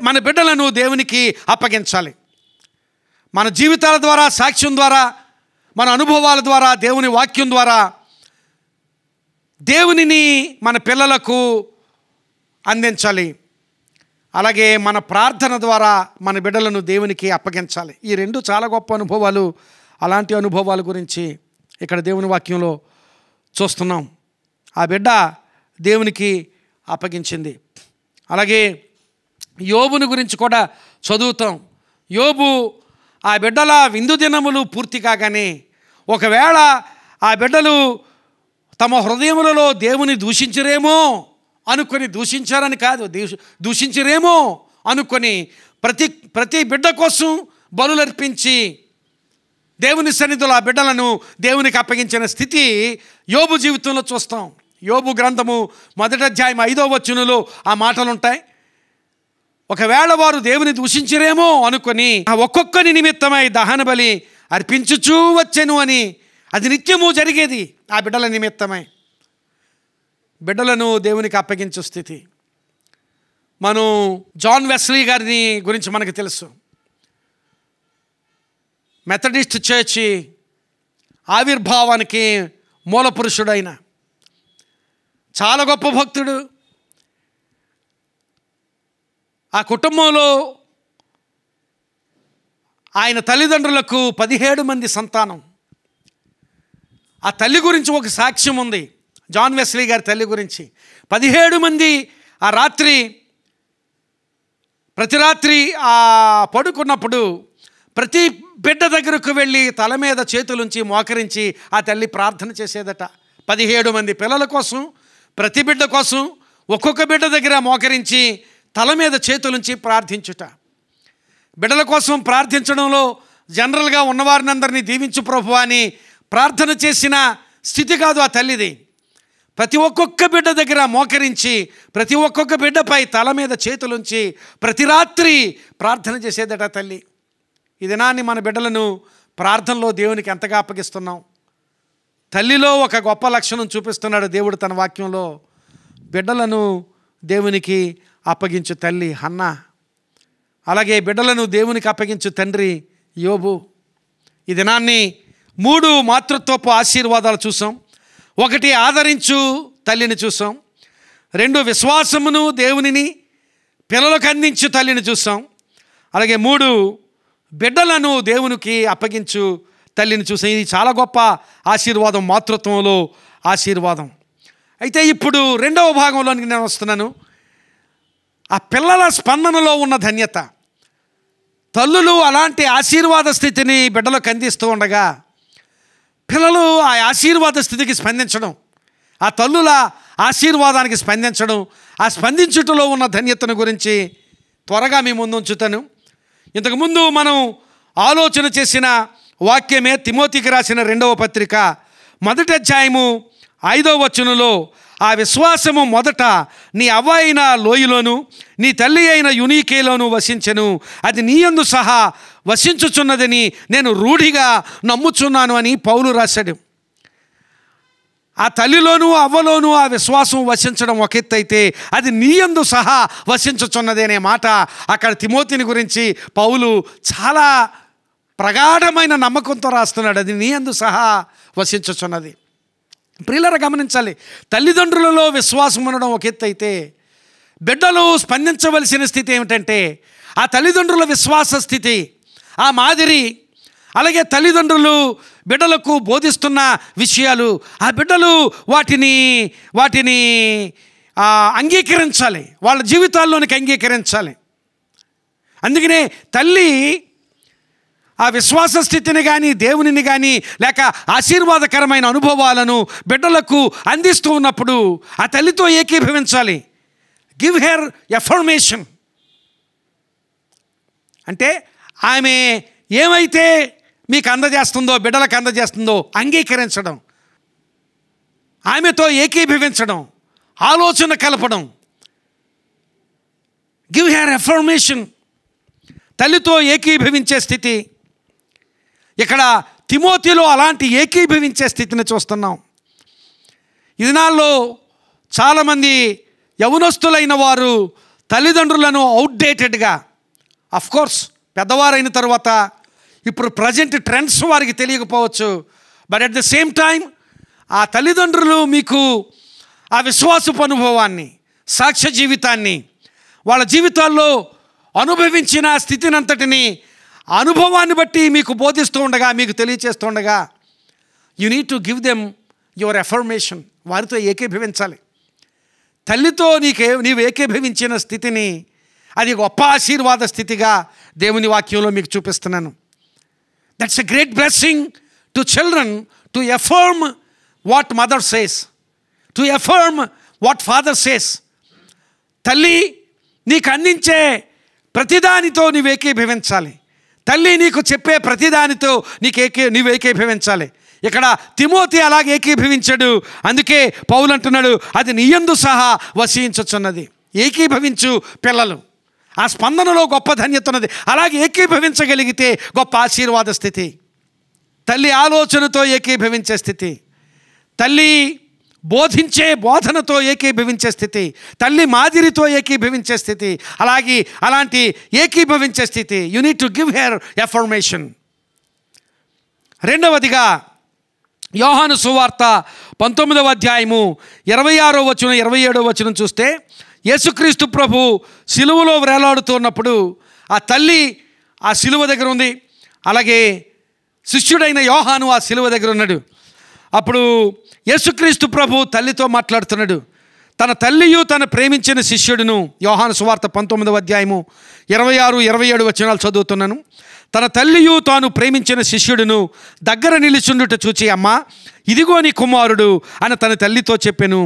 మన బిడ్డలను దేవునికి అప్పగించాలి. మన జీవితాల ద్వారా, సాక్ష్యం ద్వారా, మన అనుభవాల ద్వారా, దేవుని వాక్యం ద్వారా దేవునిని మన పిల్లలకు అందించాలి. అలాగే మన ప్రార్థన ద్వారా మన బిడ్డలను దేవునికి అప్పగించాలి. ఈ రెండు చాలా గొప్ప అనుభవాలు. అలాంటి అనుభవాల గురించి ఇక్కడ దేవుని వాక్యంలో చూస్తున్నాం. ఆ బిడ్డ దేవునికి అప్పగించింది. అలాగే యోబుని గురించి కూడా చదువుతాం. యోబు ఆ బిడ్డల విందు దినములు పూర్తి కాగానే, ఒకవేళ ఆ బిడ్డలు తమ హృదయములలో దేవుని దూషించరేమో అనుకొని, దూషించారని కాదు, దూషించరేమో అనుకొని ప్రతి బిడ్డ కోసం బలులర్పించి దేవుని సన్నిధిలో ఆ బిడ్డలను దేవునికి అప్పగించిన స్థితి యోబు జీవితంలో చూస్తాం. యోబు గ్రంథము 1వ అధ్యాయం 5వ వచనంలో ఆ మాటలు ఉంటాయి. ఒకవేళ వారు దేవుని దూషించరేమో అనుకొని ఆ ఒక్కొక్కని నిమిత్తమై దహన బలి అర్పించుచూ వచ్చెను అని, అది నిత్యము జరిగేది ఆ బిడ్డల నిమిత్తమై. బిడ్డలను దేవునికి అప్పగించు స్థితి. మనం జాన్ వెస్లీ గారిని గురించి మనకు తెలుసు. మెథడిస్ట్ చర్చి ఆవిర్భావానికి మూల పురుషుడైన చాలా గొప్ప భక్తుడు. ఆ కుటుంబంలో ఆయన తల్లిదండ్రులకు 17 మంది సంతానం. ఆ తల్లి గురించి ఒక సాక్ష్యం ఉంది, జాన్ వెస్లీ గారి తల్లి గురించి. 17 మంది ఆ రాత్రి, ప్రతి రాత్రి ఆ పడుకున్నప్పుడు ప్రతి బిడ్డ దగ్గరకు వెళ్ళి తల మీద చేతులుంచి మోకరించి ఆ తల్లి ప్రార్థన చేసేదట. 17 మంది పిల్లల కోసం, ప్రతి బిడ్డ కోసం ఒక్కొక్క బిడ్డ దగ్గర మోకరించి తల మీద చేతులుంచి ప్రార్థించుట. బిడ్డల కోసం ప్రార్థించడంలో జనరల్గా ఉన్నవారిని అందరినీ దీవించు ప్రభువా అని ప్రార్థన చేసిన స్థితి కాదు ఆ తల్లిది. ప్రతి ఒక్కొక్క బిడ్డ దగ్గర మోకరించి ప్రతి ఒక్కొక్క బిడ్డపై తల మీద చేతులుంచి ప్రతి రాత్రి ప్రార్థన చేసేదట తల్లి. ఈ దినాన్ని మన బిడ్డలను ప్రార్థనలో దేవునికి ఎంతగా అప్పగిస్తున్నాం. తల్లిలో ఒక గొప్ప లక్షణం చూపిస్తున్నాడు దేవుడు తన వాక్యంలో. బిడ్డలను దేవునికి అప్పగించు తల్లి హన్నా, అలాగే బిడ్డలను దేవునికి అప్పగించు తండ్రి యోబు. ఈ దినాన్ని 3 మాతృత్వపు ఆశీర్వాదాలు చూసాం. 1 ఆదరించు తల్లిని చూసాం. 2 విశ్వాసమును దేవునిని పిల్లలకు అందించు తల్లిని చూసాం. అలాగే 3 బిడ్డలను దేవునికి అప్పగించు తల్లిని చూసాం. ఇది చాలా గొప్ప ఆశీర్వాదం, మాతృత్వంలో ఆశీర్వాదం. అయితే ఇప్పుడు 2వ భాగంలోనికి నేను వస్తున్నాను. ఆ పిల్లల స్పందనలో ఉన్న ధన్యత. తల్లులు అలాంటి ఆశీర్వాద స్థితిని బిడ్డలకు అందిస్తూ ఉండగా పిల్లలు ఆ ఆశీర్వాద స్థితికి స్పందించడం, ఆ తల్లుల ఆశీర్వాదానికి స్పందించడం, ఆ స్పందించుటలో ఉన్న ధన్యతను గురించి త్వరగా మీ ముందు ఉంచుతాను. ఇంతకుముందు మనం ఆలోచన చేసిన వాక్యమే తిమోతికి రాసిన 2వ పత్రిక 1వ అధ్యాయము 5వ వచనంలో, ఆ విశ్వాసము మొదట నీ అవ్వ అయిన లోయలోను నీ తల్లి అయిన యునీకేలోను వసించెను, అది నీయందు సహా వసించుచున్నదని నేను రూఢిగా నమ్ముచున్నాను అని పౌలు రాశాడు. ఆ తల్లిలోనూ అవ్వలోనూ ఆ విశ్వాసం వసించడం ఒక ఎత్తు అయితే, అది నీయందు సహా వసించుచున్నది అనే మాట అక్కడ తిమోతిని గురించి పౌలు చాలా ప్రగాఢమైన నమ్మకంతో రాస్తున్నాడు. అది నీయందు సహా వసించుచున్నది. ప్రియులారా గమనించాలి, తల్లిదండ్రులలో విశ్వాసం ఉండడం ఒక ఎత్తు అయితే, బిడ్డలు స్పందించవలసిన స్థితి ఏమిటంటే ఆ తల్లిదండ్రుల విశ్వాస స్థితి, ఆ మాదిరి, అలాగే తల్లిదండ్రులు బిడ్డలకు బోధిస్తున్న విషయాలు, ఆ బిడ్డలు వాటిని అంగీకరించాలి, వాళ్ళ జీవితాల్లోనికి అంగీకరించాలి. అందుకనే తల్లి ఆ విశ్వాస స్థితిని కానీ దేవునిని కానీ లేక ఆశీర్వాదకరమైన అనుభవాలను బిడ్డలకు అందిస్తూ ఉన్నప్పుడు ఆ తల్లితో ఏకీభవించాలి. గివ్ హెర్ ఎఫర్మేషన్ అంటే ఆమె ఏమైతే మీకు అందజేస్తుందో, బిడ్డలకు అందజేస్తుందో అంగీకరించడం, ఆమెతో ఏకీభవించడం, ఆలోచన కలపడం. గివ్ హెర్ ఎఫర్మేషన్, తల్లితో ఏకీభవించే స్థితి. ఇక్కడ తిమోతిలో అలాంటి ఏకీభవించే స్థితిని చూస్తున్నాం. ఈ దినాల్లో చాలామంది యవనస్తులైన వారు తల్లిదండ్రులను అవుట్డేటెడ్గా, అఫ్కోర్స్ పెద్దవారైన తర్వాత ఇప్పుడు ప్రజెంట్ ట్రెండ్స్ వారికి తెలియకపోవచ్చు, but at the same time ఆ తల్లిదండ్రులు మీకు ఆ విశ్వాసపు అనుభవాన్ని, సాక్ష్య జీవితాన్ని, వాళ్ళ జీవితాల్లో అనుభవించిన స్థితిని అంతటిని అనుభవాన్ని బట్టి మీకు బోధిస్తూ ఉండగా, మీకు తెలియచేస్తూ ఉండగా, you need to give them your affirmation. వారితో ఏకీభవించాలి. తల్లితో నీవు ఏకీభవించిన స్థితిని అది గొప్ప ఆశీర్వాద స్థితిగా దేవుని వాక్యంలో మీకు చూపిస్తున్నాను. That's a great blessing to children to affirm what mother says, to affirm what father says. తల్లి నీకు అందించే ప్రతిదానితో నీవు ఏకీభవించాలి. తల్లి నీకు చెప్పే ప్రతిదానితో నీవు ఏకీభవించాలి. ఇక్కడ తిమోతి అలాగే ఏకీభవించాడు. అందుకే పౌలు అంటున్నాడు, అది నీయందు సహా వసించుచున్నది. ఏకీభవించు పిల్లలు. ఆ స్పందనలో గొప్ప ధన్యత ఉన్నది. అలాగే ఏకీభవించగలిగితే గొప్ప ఆశీర్వాద స్థితి. తల్లి ఆలోచనతో ఏకీభవించే స్థితి, తల్లి బోధించే బోధనతో ఏకీభవించే స్థితి, తల్లి మాదిరితో ఏకీభవించే స్థితి, అలాంటి ఏకీభవించే స్థితి. You need to give her affirmation. రెండవదిగా యోహాను సువార్త 19వ అధ్యాయము 26వ వచనం 27వ వచనం చూస్తే, యేసుక్రీస్తు ప్రభు సిలువలో వేలాడుతున్నప్పుడు ఆ తల్లి ఆ సిలువ దగ్గర ఉంది, అలాగే శిష్యుడైన యోహాను ఆ సిలువ దగ్గర ఉన్నాడు. అప్పుడు యేసుక్రీస్తు ప్రభు తల్లితో మాట్లాడుతున్నాడు. తన తల్లియు తన ప్రేమించిన శిష్యుడును, యోహాను సువార్త 19వ అధ్యాయము 26, 27 వచనాలు చదువుతున్నాను. తన తల్లియు తాను ప్రేమించిన శిష్యుడును దగ్గర నిలిచుండుట చూచి, అమ్మా ఇదిగో నీ కుమారుడు అని తన తల్లితో చెప్పెను.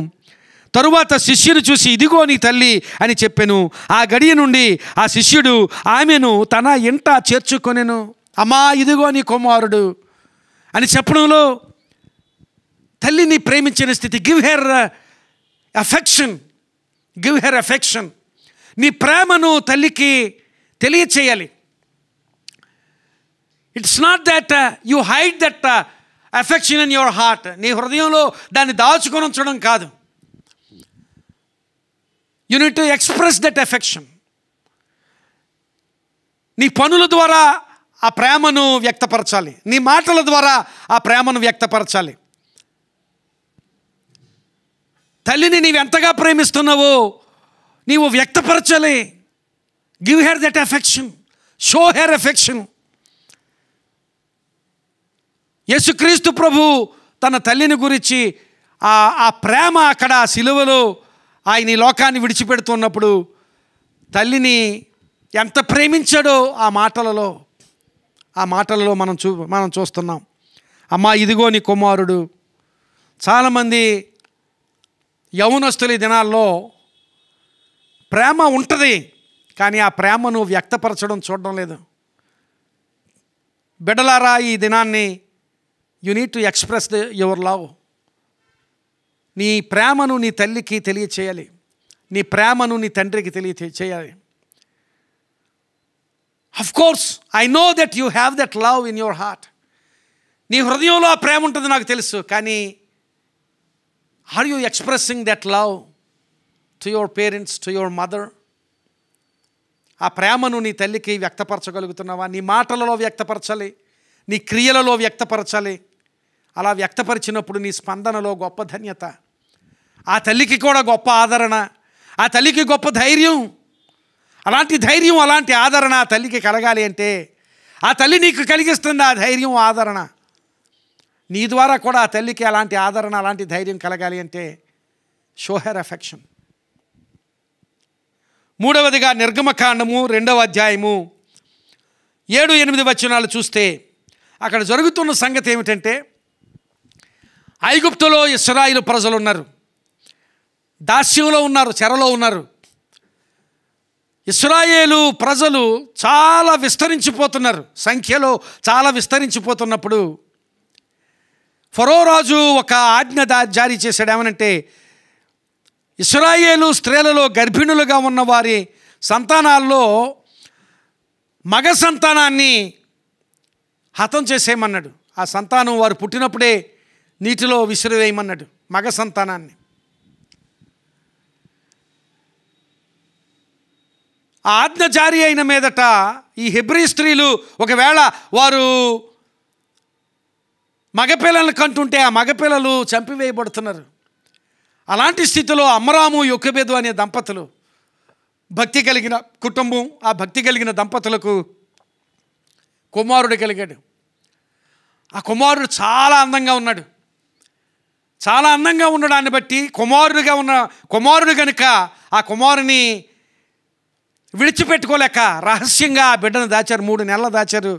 తరువాత శిష్యుని చూసి ఇదిగో నీ తల్లి అని చెప్పెను. ఆ గడియ నుండి ఆ శిష్యుడు ఆమెను తన ఇంట చేర్చుకొనెను. అమ్మా ఇదిగో నీ కుమారుడు అని చెప్పడంలో తల్లిని ప్రేమించిన స్థితి. Give her affection, give her affection. నీ ప్రేమను తల్లికి తెలియచేయాలి. It's not that you hide that affection in your heart. నీ హృదయంలో దాన్ని దాచుకొని ఉంచడం కాదు. You need to express that affection. నీ పనుల ద్వారా ఆ ప్రేమను వ్యక్తపరచాలి, నీ మాటల ద్వారా ఆ ప్రేమను వ్యక్తపరచాలి. తల్లిని నీవు ఎంతగా ప్రేమిస్తున్నావో నీవు వ్యక్తపరచాలి. Give her that affection, show her affection. యేసుక్రీస్తు ప్రభు తన తల్లిని గురించి ఆ ప్రేమ అక్కడ సిలువలో ఆయన ఈ లోకాన్ని విడిచిపెడుతున్నప్పుడు తల్లిని ఎంత ప్రేమించాడో ఆ మాటలలో మనం చూస్తున్నాం. అమ్మా ఇదిగో నీ కుమారుడు. చాలామంది యౌవనస్తులు ఈ దినాల్లో ప్రేమ ఉంటుంది, కానీ ఆ ప్రేమను వ్యక్తపరచడం చూడడం లేదు. బిడ్డలారా, ఈ దినాన్ని you need to express your love. నీ ప్రేమను నీ తల్లికి తెలియచేయాలి, నీ ప్రేమను నీ తండ్రికి తెలియచేయాలి. Of course I know that you have that love in your heart. నీ హృదయంలో ఆ ప్రేమ ఉంటుంది నాకు తెలుసు, కానీ are you expressing that love to your parents, to your mother? ఆ ప్రేమను నీ తల్లికి వ్యక్తపరచగలుగుతున్నావా? నీ మాటలలో వ్యక్తపరచాలి, నీ క్రియలలో వ్యక్తపరచాలి. అలా వ్యక్తపరిచినప్పుడు నీ స్పందనలో గొప్ప ధన్యత, ఆ తల్లికి కూడా గొప్ప ఆదరణ, ఆ తల్లికి గొప్ప ధైర్యం. అలాంటి ధైర్యం, అలాంటి ఆదరణ ఆ తల్లికి కలగాలి అంటే ఆ తల్లి నీకు కలిగిస్తుంది ఆ ధైర్యం, ఆదరణ. నీ ద్వారా కూడా ఆ తల్లికి అలాంటి ఆదరణ, అలాంటి ధైర్యం కలగాలి అంటే షో హెర్ అఫెక్షన్. మూడవదిగా నిర్గమకాండము 2వ అధ్యాయము 7-8 వచనాలు చూస్తే అక్కడ జరుగుతున్న సంగతి ఏమిటంటే, ఐగుప్తులో ఇశ్రాయేలు ప్రజలు ఉన్నారు, దాస్యంలో ఉన్నారు, చెరలో ఉన్నారు. ఇశ్రాయేలు ప్రజలు చాలా విస్తరించిపోతున్నారు, సంఖ్యలో చాలా విస్తరించిపోతున్నప్పుడు ఫరో రాజు ఒక ఆజ్ఞ జారీ చేశాడు. ఏమనంటే, ఇశ్రాయేలు స్త్రీలలో గర్భిణులుగా ఉన్న వారి సంతానాల్లో మగ సంతానాన్ని హతం చేసేయమన్నాడు. ఆ సంతానం వారు పుట్టినప్పుడే నీటిలో విసిరివేయమన్నాడు, మగ సంతానాన్ని. ఆ ఆజ్ఞ జారీ అయిన మీదట ఈ హెబ్రీ స్త్రీలు ఒకవేళ వారు మగపిల్లలను కంటుంటే ఆ మగపిల్లలు చంపివేయబడుతున్నారు. అలాంటి స్థితిలో అమ్రాము యొకెబెదు అనే దంపతులు, భక్తి కలిగిన కుటుంబం, ఆ భక్తి కలిగిన దంపతులకు కుమారుడు కలిగాడు. ఆ కుమారుడు చాలా అందంగా ఉన్నాడు. చాలా అందంగా ఉండడాన్ని బట్టి కుమారుడు కనుక ఆ కుమారుని విడిచిపెట్టుకోలేక రహస్యంగా ఆ బిడ్డను దాచారు. 3 నెలలు దాచారు.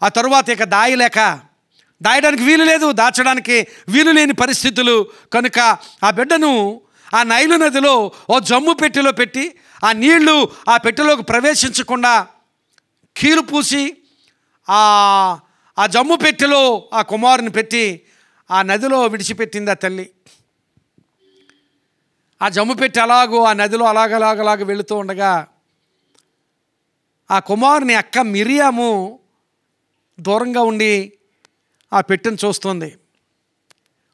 ఆ తరువాత ఇక దాయడానికి వీలు లేదు, దాచడానికి వీలు లేని పరిస్థితులు కనుక ఆ బిడ్డను ఆ నైలు నదిలో ఓ జమ్ము పెట్టెలో పెట్టి ఆ నీళ్లు ఆ పెట్టెలోకి ప్రవేశించకుండా కీలు పూసి ఆ జమ్ము పెట్టెలో ఆ కుమారుని పెట్టి ఆ నదిలో విడిచిపెట్టింది ఆ తల్లి. ఆ జమ్ము పెట్టి అలాగూ ఆ నదిలో అలాగలాగలాగ వెళుతూ ఉండగా ఆ కుమారుని అక్క మిరియాము దూరంగా ఉండి ఆ పెట్టెను చూస్తుంది.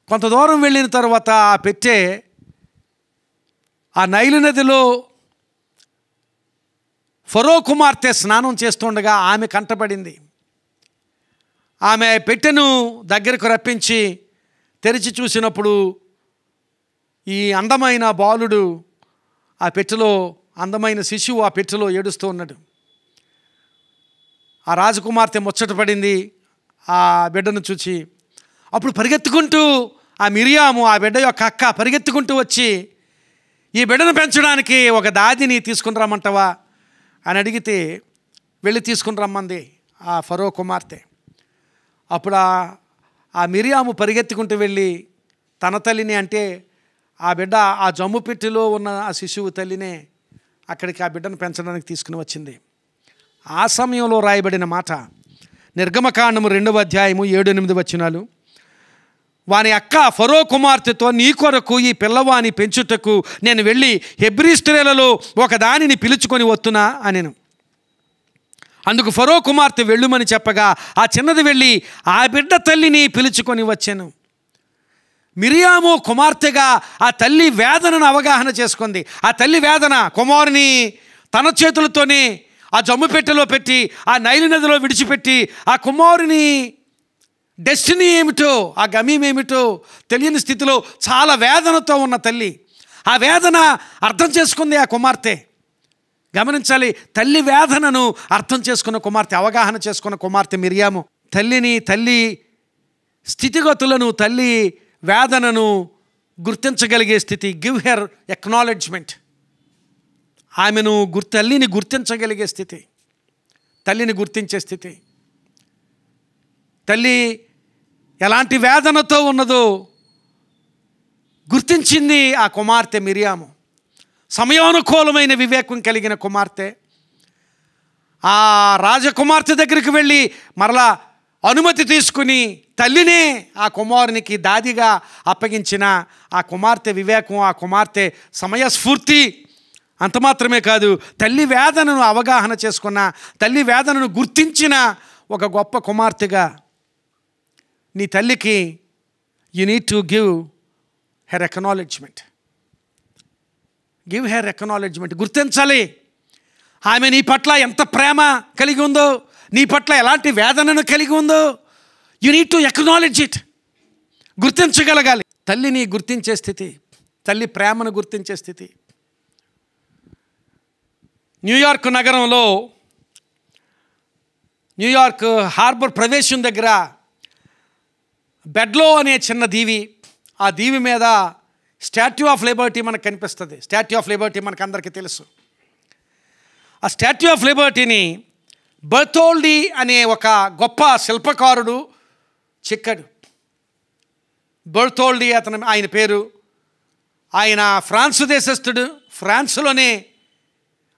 కొంత దూరం వెళ్ళిన తర్వాత ఆ పెట్టె ఆ నైలు నదిలో ఫరో కుమార్తె స్నానం చేస్తుండగా ఆమె కంటపడింది. ఆమె పెట్టెను దగ్గరకు రప్పించి తెరిచి చూసినప్పుడు ఈ అందమైన బాలుడు ఆ పెట్టెలో, అందమైన శిశువు ఆ పెట్టెలో ఏడుస్తూ ఉన్నాడు. ఆ రాజకుమార్తె ముచ్చటపడింది ఆ బిడ్డను చూచి. అప్పుడు పరిగెత్తుకుంటూ ఆ మిరియాము, ఆ బిడ్డ యొక్క అక్క పరిగెత్తుకుంటూ వచ్చి, ఈ బిడ్డను పెంచడానికి ఒక దాదిని తీసుకుని రమ్మంటావా అని అడిగితే వెళ్ళి తీసుకుని రమ్మంది ఆ ఫరో కుమార్తె. అప్పుడు ఆ మిరియాము పరిగెత్తుకుంటూ వెళ్ళి తన తల్లిని, అంటే ఆ బిడ్డ ఆ జమ్ము పెట్టెలో ఉన్న ఆ శిశువు తల్లినే అక్కడికి ఆ బిడ్డను పెంచడానికి తీసుకుని వచ్చింది. ఆ సమయంలో రాయబడిన మాట నిర్గమకాండము 2వ అధ్యాయము 7-8 వచనాలు. వాని అక్క ఫరో కుమార్తెతో, నీ కొరకు ఈ పిల్లవాని పెంచుటకు నేను వెళ్ళి హెబ్రీ స్త్రీలలో ఒక దానిని పిలుచుకొని వస్తున్నా అనెను. అందుకు ఫరో కుమార్తె వెళ్ళుమని చెప్పగా ఆ చిన్నది వెళ్ళి ఆ బిడ్డ తల్లిని పిలుచుకొని వచ్చాను. మిరియాము కుమార్తెగా ఆ తల్లి వేదనను అవగాహన చేసుకుంది. ఆ తల్లి వేదన, కుమారుని తన చేతులతోనే ఆ జమ్ము పెట్టెలో పెట్టి ఆ నైలు నదిలో విడిచిపెట్టి ఆ కుమారుని డెస్టినీ ఏమిటో, ఆ గమ్యం ఏమిటో తెలియని స్థితిలో చాలా వేదనతో ఉన్న తల్లి. ఆ వేదన అర్థం చేసుకుంది ఆ కుమార్తె. గమనించాలి, తల్లి వేదనను అర్థం చేసుకున్న కుమార్తె, అవగాహన చేసుకున్న కుమార్తె మిరియాము. తల్లిని, తల్లి స్థితిగతులను, తల్లి వేదనను గుర్తించగలిగే స్థితి, గివ్ హెర్ ఎక్నాలెడ్జ్మెంట్. ఆమెను తల్లిని గుర్తించగలిగే స్థితి, తల్లిని గుర్తించే స్థితి. తల్లి ఎలాంటి వేదనతో ఉన్నదో గుర్తించింది ఆ కుమార్తె మిరియాము. సమయానుకూలమైన వివేకం కలిగిన కుమార్తె. ఆ రాజకుమార్తె దగ్గరికి వెళ్ళి మరలా అనుమతి తీసుకుని తల్లినే ఆ కుమారునికి దాదిగా అప్పగించిన ఆ కుమార్తె వివేకం, ఆ కుమార్తె సమయస్ఫూర్తి. అంత మాత్రమే కాదు, తల్లి వేదనను అవగాహన చేసుకున్న, తల్లి వేదనను గుర్తించిన ఒక గొప్ప కుమార్తెగా నీ తల్లికి you need to give her acknowledgement. Give her acknowledgement. గుర్తించాలి ఆమె నీ పట్ల ఎంత ప్రేమ కలిగి ఉందో, నీ పట్ల ఎలాంటి వేదనను కలిగి ఉందో. You need to acknowledge it. గుర్తించగలగాలి. తల్లిని గుర్తించే స్థితి, తల్లి ప్రేమను గుర్తించే స్థితి. న్యూయార్క్ నగరంలో, న్యూయార్క్ హార్బర్ ప్రవేశం దగ్గర బెడ్లో అనే చిన్న దీవి, ఆ దీవి మీద స్టాట్యూ ఆఫ్ లిబర్టీ మనకు కనిపిస్తుంది. స్టాట్యూ ఆఫ్ లిబర్టీ మనకు అందరికీ తెలుసు. ఆ స్టాట్యూ ఆఫ్ లిబర్టీని బర్తోల్డీ అనే ఒక గొప్ప శిల్పకారుడు చెక్కాడు. బర్తోల్డీ ఆయన పేరు. ఆయన ఫ్రాన్స్ దేశస్థుడు. ఫ్రాన్స్లోనే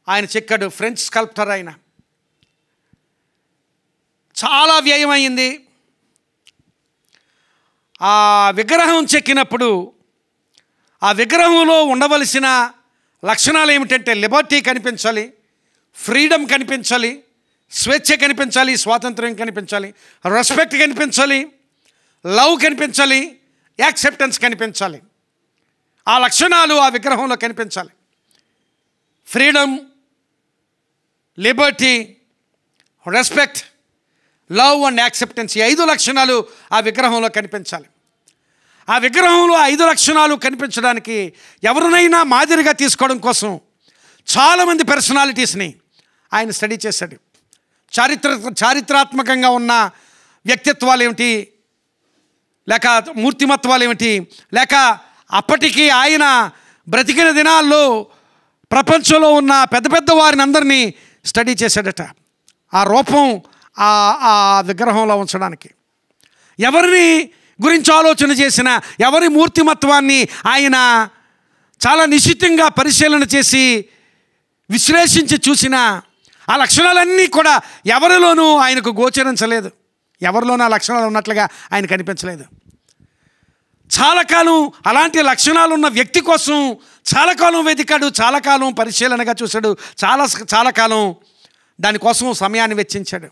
ఆయన చెక్కాడు. ఫ్రెంచ్ స్కల్ప్టర్ ఆయన. చాలా వ్యయమైంది. ఆ విగ్రహం చెక్కినప్పుడు ఆ విగ్రహంలో ఉండవలసిన లక్షణాలు ఏమిటంటే లిబర్టీ కనిపించాలి, ఫ్రీడమ్ కనిపించాలి, స్వేచ్ఛ కనిపించాలి, స్వాతంత్ర్యం కనిపించాలి, రెస్పెక్ట్ కనిపించాలి, లవ్ కనిపించాలి, యాక్సెప్టెన్స్ కనిపించాలి. ఆ లక్షణాలు ఆ విగ్రహంలో కనిపించాలి. Freedom, Liberty, respect, love and acceptance, ఈ 5 లక్షణాలు ఆ విగ్రహంలో కనిపించాలి. ఆ విగ్రహంలో 5 లక్షణాలు కనిపించడానికి ఎవరినైనా మాదిరిగా తీసుకోవడం కోసం చాలామంది పర్సనాలిటీస్ని ఆయన స్టడీ చేశాడు. చారిత్రాత్మకంగా ఉన్న వ్యక్తిత్వాలు ఏమిటి, లేక మూర్తిమత్వాలు ఏమిటి, లేక అప్పటికి ఆయన బ్రతికిన దినాల్లో ప్రపంచంలో ఉన్న పెద్ద పెద్ద వారిని అందరినీ స్టడీ చేశాడట. ఆ రూపం ఆ విగ్రహంలో ఉంచడానికి ఎవరిని గురించి ఆలోచన చేసినా, ఎవరి మూర్తిమత్వాన్ని ఆయన చాలా నిశ్చితంగా పరిశీలన చేసి విశ్లేషించి చూసినా ఆ లక్షణాలన్నీ కూడా ఎవరిలోనూ ఆయనకు గోచరించలేదు. ఎవరిలోనూ ఆ లక్షణాలు ఉన్నట్లుగా ఆయన కనిపించలేదు. చాలా కాలం అలాంటి లక్షణాలు ఉన్న వ్యక్తి కోసం చాలా కాలం వెతికాడు, చాలా కాలం పరిశీలనగా చూశాడు, చాలా కాలం దానికోసం సమయాన్ని వెచ్చించాడు.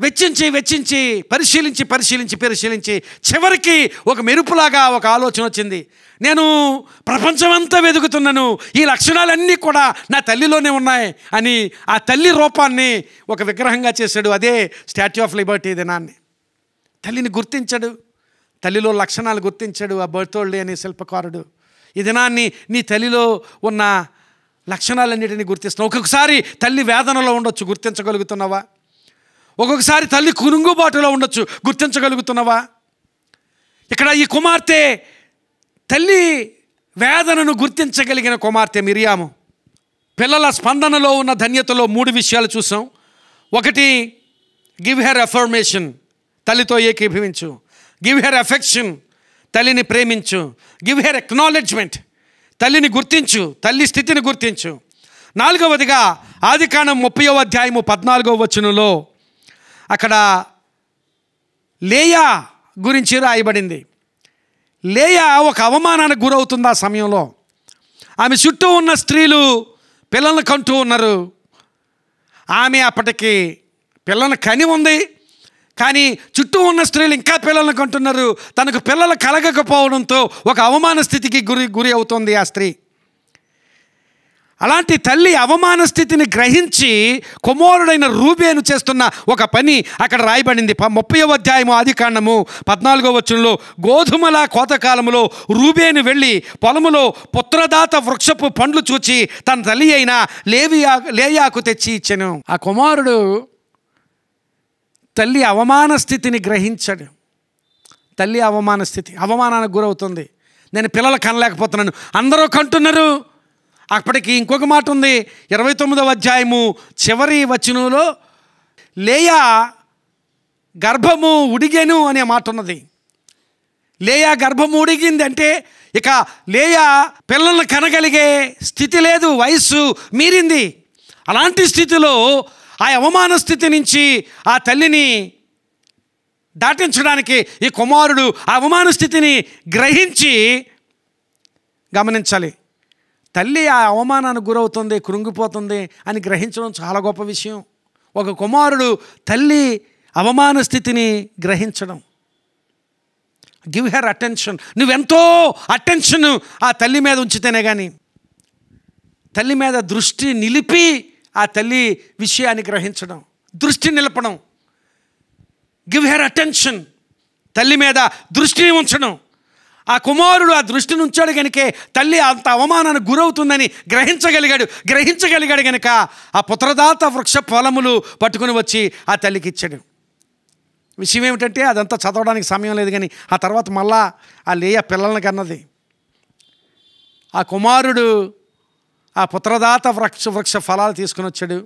వెచ్చించి పరిశీలించి చివరికి ఒక మెరుపులాగా ఒక ఆలోచన వచ్చింది. నేను ప్రపంచమంతా వెతుకుతున్నాను, ఈ లక్షణాలన్నీ కూడా నా తల్లిలోనే ఉన్నాయి అని ఆ తల్లి రూపాన్ని ఒక విగ్రహంగా చేశాడు. అదే స్టాచ్యూ ఆఫ్ లిబర్టీ దినాన్ని. తల్లిని గుర్తించాడు, తల్లిలో లక్షణాలు గుర్తించాడు ఆ బర్తోల్డి అనే శిల్పకారుడు. ఈ దినాన్ని నీ తల్లిలో ఉన్న లక్షణాలన్నిటినీ గుర్తిస్తున్నావు. ఒక్కొక్కసారి తల్లి వేదనలో ఉండొచ్చు, గుర్తించగలుగుతున్నావా? ఒక్కొక్కసారి తల్లి కురుంగుబాటులో ఉండొచ్చు, గుర్తించగలుగుతున్నావా? ఇక్కడ ఈ కుమార్తె తల్లి వేదనను గుర్తించగలిగిన కుమార్తె మిరియాము. పిల్లల స్పందనలో ఉన్న ధన్యతలో 3 విషయాలు చూసాం. ఒకటి, గివ్ హెర్ అఫర్మేషన్, తల్లితో ఏకీభవించు. గివ్ హెర్ అఫెక్షన్, తల్లిని ప్రేమించు. గివ్ హెర్ ఎక్నాలెడ్జ్మెంట్, తల్లిని గుర్తించు, తల్లి స్థితిని గుర్తించు. 4వదిగా ఆదికాండం 30వ అధ్యాయము 14వ వచనంలో అక్కడ లేయా గురించి రాయబడింది. లేయా ఒక అవమానానికి గురవుతుంది ఆ సమయంలో. ఆమె చుట్టూ ఉన్న స్త్రీలు పిల్లల్ని కంటూ ఉన్నారు. ఆమె అప్పటికి పిల్లల్ని కని ఉంది, కానీ చుట్టూ ఉన్న స్త్రీలు ఇంకా పిల్లల్ని కంటున్నారు. తనకు పిల్లలు కలగకపోవడంతో ఒక అవమాన స్థితికి గురి అవుతుంది ఆ స్త్రీ. అలాంటి తల్లి అవమాన స్థితిని గ్రహించి కుమారుడైన రూబేను చేస్తున్న ఒక పని అక్కడ రాయబడింది. 30వ అధ్యాయము ఆదికాండము 14వ వచనంలో, గోధుమల కోతకాలములో రూబేను వెళ్ళి పొలములో పుత్రదాత వృక్షపు పండ్లు చూచి తన తల్లి అయిన లేయాకు తెచ్చి ఇచ్చెను. ఆ కుమారుడు తల్లి అవమాన స్థితిని గ్రహించాడు. తల్లి అవమాన స్థితి, అవమానానికి గురవుతుంది. నేను పిల్లలు కనలేకపోతున్నాను, అందరూ కంటున్నారు. అప్పటికి ఇంకొక మాట ఉంది. 29వ అధ్యాయము చివరి వచనంలో లేయా గర్భము ఉడిగెను అనే మాట ఉన్నది. లేయా గర్భము ఉడిగింది అంటే ఇక లేయా పిల్లలను కనగలిగే స్థితి లేదు, వయస్సు మీరింది. అలాంటి స్థితిలో ఆ అవమాన స్థితి నుంచి ఆ తల్లిని దాటించడానికి ఈ కుమారుడు ఆ అవమాన స్థితిని గ్రహించి, గమనించాలి, తల్లి ఆ అవమానానికి గురవుతుంది, కృంగిపోతుంది అని గ్రహించడం చాలా గొప్ప విషయం. ఒక కుమారుడు తల్లి అవమాన స్థితిని గ్రహించడం. Give her attention. నువ్వెంతో అటెన్షన్ ఆ తల్లి మీద ఉంచితేనే కానీ, తల్లి మీద దృష్టి నిలిపి ఆ తల్లి విషయాన్ని గ్రహించడం, దృష్టి నిలపడం. గివ్ హెర్ అటెన్షన్, తల్లి మీద దృష్టిని ఉంచడం. ఆ కుమారుడు ఆ దృష్టిని ఉంచాడు కనుకే తల్లి అంత అవమానానికి గురవుతుందని గ్రహించగలిగాడు కనుక ఆ పుత్రదాత వృక్ష ఫలములు పట్టుకుని వచ్చి ఆ తల్లికి ఇచ్చాడు. విషయం ఏమిటంటే అదంతా చదవడానికి సమయం లేదు, కానీ ఆ తర్వాత మళ్ళా ఆ లేయ పిల్లల్ని కన్నది. ఆ కుమారుడు ఆ పుత్రదాత వృక్ష ఫలాలు తీసుకుని వచ్చాడు.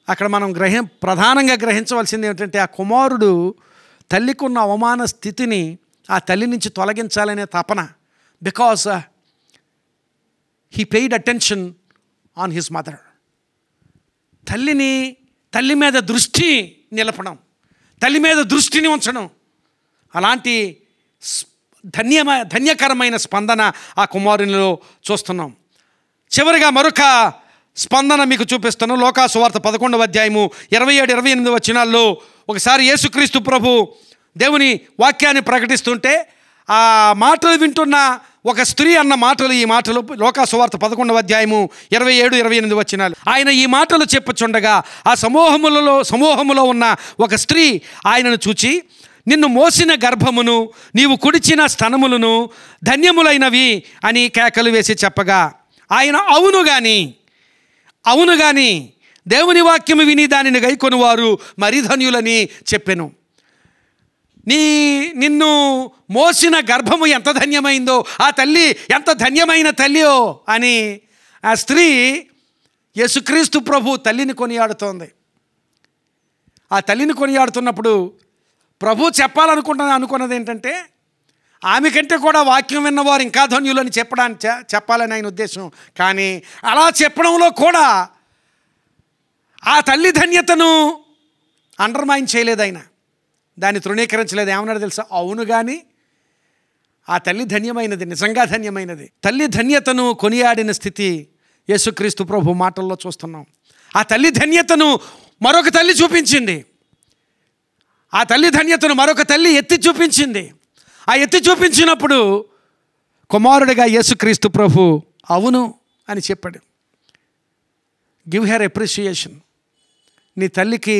అక్కడ మనం ప్రధానంగా గ్రహించవలసింది ఏమిటంటే ఆ కుమారుడు తల్లికి ఉన్న అవమాన స్థితిని ఆ తల్లి నుంచి తొలగించాలనే తపన. Because he paid attention on his mother. తల్లి మీద దృష్టి నిలపడం, తల్లి మీద దృష్టిని ఉంచడం, అలాంటి ధన్యకరమైన స్పందన ఆ కుమారునిలో చూస్తున్నాం. చివరిగా మరొక స్పందన మీకు చూపిస్తాను. లోకా సువార్త 11వ అధ్యాయము 27-28 వచనాల్లో ఒకసారి యేసుక్రీస్తు ప్రభు దేవుని వాక్యాన్ని ప్రకటిస్తుంటే ఆ మాటలు వింటున్న ఒక స్త్రీ అన్న మాటలు, ఈ మాటలు లోకా సువార్త 11వ అధ్యాయము 27-28 వచనాలు. ఆయన ఈ మాటలు చెప్పుచుండగా ఆ సమూహములో ఉన్న ఒక స్త్రీ ఆయనను చూచి, నిన్ను మోసిన గర్భమును నీవు కుడిచిన స్తనములను ధన్యములైనవి అని కేకలు వేసి చెప్పగా ఆయన అవును గాని దేవుని వాక్యము విని దానిని గైకొనువారు మరి ధన్యులని చెప్పెను. నిన్ను మోసిన గర్భము ఎంత ధన్యమైందో, ఆ తల్లి ఎంత ధన్యమైన తల్లియో అని ఆ స్త్రీ యేసుక్రీస్తు ప్రభు తల్లిని కొనియాడుతోంది. ఆ తల్లిని కొనియాడుతున్నప్పుడు ప్రభు అనుకున్నది ఏంటంటే ఆమె కంటే కూడా వాక్యం విన్నవారు ఇంకా ధన్యులని చెప్పాలని ఆయన ఉద్దేశం. కానీ అలా చెప్పడంలో కూడా ఆ తల్లి ధన్యతను అండర్మైన్ చేయలేదు, ఆయన దాన్ని తృణీకరించలేదు. ఏమన్నాడు తెలుసా? అవును కానీ ఆ తల్లి ధన్యమైనది, నిజంగా ధన్యమైనది. తల్లి ధన్యతను కొనియాడిన స్థితి యేసుక్రీస్తు ప్రభు మాటల్లో చూస్తున్నాం. ఆ తల్లి ధన్యతను మరొక తల్లి చూపించింది. ఆ తల్లి ధన్యతను మరొక తల్లి ఎత్తి చూపించింది. ఆ ఎత్తి చూపించినప్పుడు కుమారుడిగా యేసుక్రీస్తు ప్రభు అవును అని చెప్పాడు. Give her appreciation. నీ తల్లికి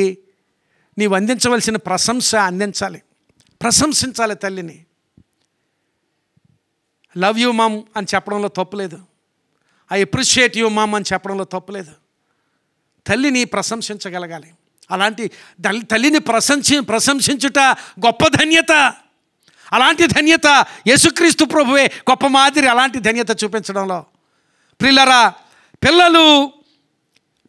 నీవు అందించవలసిన ప్రశంస అందించాలి, ప్రశంసించాలి తల్లిని. లవ్ యూ మమ్ అని చెప్పడంలో తప్పులేదు. ఐ అప్రిషియేట్ యూ మమ్ అని చెప్పడంలో తప్పులేదు. తల్లిని ప్రశంసించగలగాలి. అలాంటి తల్లిని ప్రశంసించుట గొప్ప ధన్యత. అలాంటి ధన్యత యేసుక్రీస్తు ప్రభువే గొప్ప మాదిరి అలాంటి ధన్యత చూపించడంలో. ప్రియులారా, పిల్లలు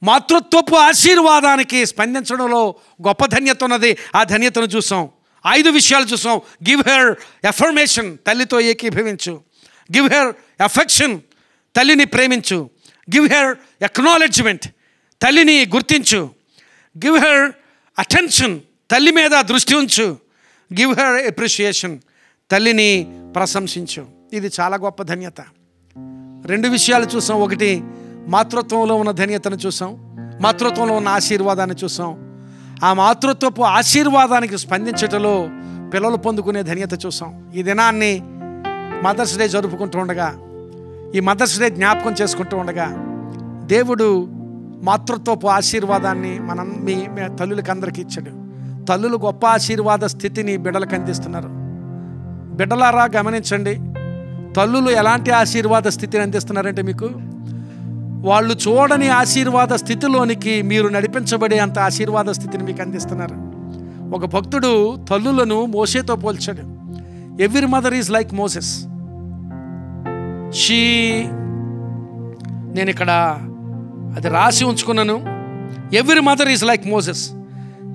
మాతృత్వపు ఆశీర్వాదానికి స్పందించడంలో గొప్ప ధన్యత ఉన్నది. ఆ ధన్యతను చూసాం. 5 విషయాలు చూసాం. గివ్ హెర్ ఎఫర్మేషన్, తల్లితో ఏకీభవించు. గివ్ హెర్ ఎఫెక్షన్, తల్లిని ప్రేమించు. గివ్ హెర్ ఎక్నాలెడ్జ్మెంట్, తల్లిని గుర్తించు. గివ్ హెర్ అటెన్షన్, తల్లి మీద దృష్టి ఉంచు. గివ్ హెర్ అప్రిషియేషన్, తల్లిని ప్రశంసించు. ఇది చాలా గొప్ప ధన్యత. 2 విషయాలు చూసాం. ఒకటి, మాతృత్వంలో ఉన్న ధన్యతను చూసాం, మాతృత్వంలో ఉన్న ఆశీర్వాదాన్ని చూసాం. ఆ మాతృత్వపు ఆశీర్వాదానికి స్పందించటంలో పిల్లలు పొందుకునే ధన్యత చూసాం. ఈ దినాన్ని మదర్స్ డే జరుపుకుంటూ ఉండగా, ఈ మదర్స్ డే జ్ఞాపకం చేసుకుంటూ ఉండగా, దేవుడు మాతృత్వపు ఆశీర్వాదాన్ని మీ తల్లులకి అందరికీ ఇచ్చాడు. తల్లులు గొప్ప ఆశీర్వాద స్థితిని బిడ్డలకు అందిస్తున్నారు. బిడ్డలారా గమనించండి, తల్లులు ఎలాంటి ఆశీర్వాద స్థితిని అందిస్తున్నారంటే, మీకు వాళ్ళు చూడని ఆశీర్వాద స్థితిలోనికి మీరు నడిపించబడే అంత ఆశీర్వాద స్థితిని మీకు అందిస్తున్నారు. ఒక భక్తుడు తల్లులను మోషేతో పోల్చాడు. Every mother is like Moses. నేను ఇక్కడ అది రాసి ఉంచుకున్నాను. Every mother is like Moses.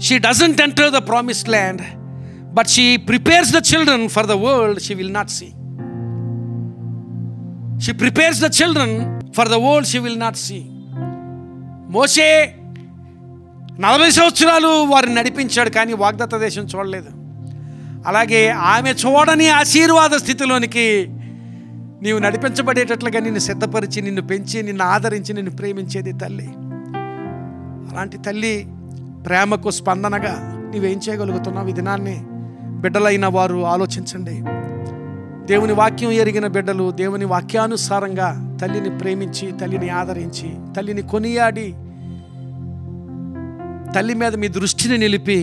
She doesn't enter the promised land, but she prepares the children for the world she will not see. She prepares the children for the world she will not see. మోషే 40 సంవత్సరాలు వారిని నడిపించాడు, కానీ వాగ్దత్త దేశం చూడలేదు. అలాగే ఆమె చూడని ఆశీర్వాద స్థితిలోనికి నీవు నడిపించబడేటట్లుగా నిన్ను సిద్ధపరిచి, నిన్ను పెంచి, నిన్ను ఆదరించి, నిన్ను ప్రేమించేది తల్లి. అలాంటి తల్లి ప్రేమకు స్పందనగా నీవేం చేయగలుగుతున్నావు? ఈ దినాన్ని బిడ్డలైన వారు ఆలోచించండి. దేవుని వాక్యం ఎరిగిన బిడ్డలు దేవుని వాక్యానుసారంగా తల్లిని ప్రేమించి, తల్లిని ఆదరించి, తల్లిని కొనియాడి, తల్లి మీద మీ దృష్టిని నిలిపి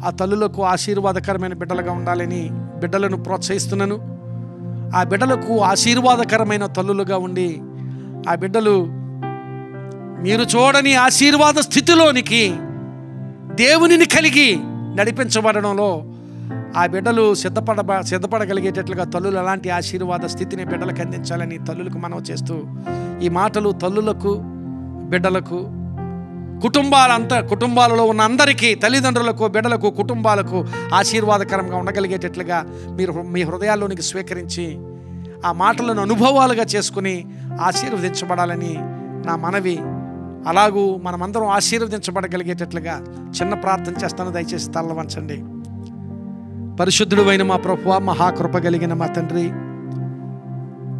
ఆ తల్లులకు ఆశీర్వాదకరమైన బిడ్డలుగా ఉండాలని బిడ్డలను ప్రోత్సహిస్తున్నాను. ఆ బిడ్డలకు ఆశీర్వాదకరమైన తల్లులుగా ఉండి, ఆ బిడ్డలు మీరు చూడని ఆశీర్వాద స్థితిలోనికి దేవునిని కలిగి నడిపించబడడంలో ఆ బిడ్డలు సిద్ధపడగలిగేటట్లుగా తల్లులు అలాంటి ఆశీర్వాద స్థితిని బిడ్డలకు అందించాలని తల్లులకు మనవి చేస్తూ, ఈ మాటలు తల్లులకు, బిడ్డలకు, కుటుంబాలలో ఉన్న అందరికీ, తల్లిదండ్రులకు, బిడ్డలకు, కుటుంబాలకు ఆశీర్వాదకరంగా ఉండగలిగేటట్లుగా మీరు మీ హృదయాల్లోనికి స్వీకరించి ఆ మాటలను అనుభవాలుగా చేసుకుని ఆశీర్వదించబడాలని నా మనవి. అలాగూ మనమందరం ఆశీర్వదించబడగలిగేటట్లుగా చిన్న ప్రార్థన చేస్తాను. దయచేసి తల వంచండి. పరిశుద్ధుడు అయిన మా ప్రభువా, మహాకృప కలిగిన మా తండ్రి,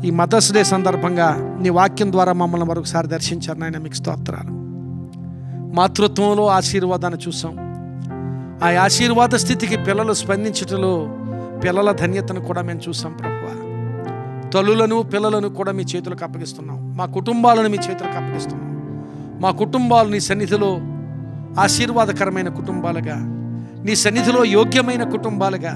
ఈ మదర్స్ డే సందర్భంగా నీ వాక్యం ద్వారా మమ్మల్ని మరొకసారి దర్శించారు నాయన, మీకు స్తోత్రాలు. మాతృత్వంలో ఆశీర్వాదాన్ని చూసాం. ఆ ఆశీర్వాద స్థితికి పిల్లలు స్పందించటంలో పిల్లల ధన్యతను కూడా మేము చూసాం ప్రభువా. తల్లులను, పిల్లలను కూడా మీ చేతులకు అప్పగిస్తున్నాం. మా కుటుంబాలను మీ చేతులకు అప్పగిస్తున్నాం. మా కుటుంబాలు నీ సన్నిధిలో ఆశీర్వాదకరమైన కుటుంబాలుగా, నీ సన్నిధిలో యోగ్యమైన కుటుంబాలుగా,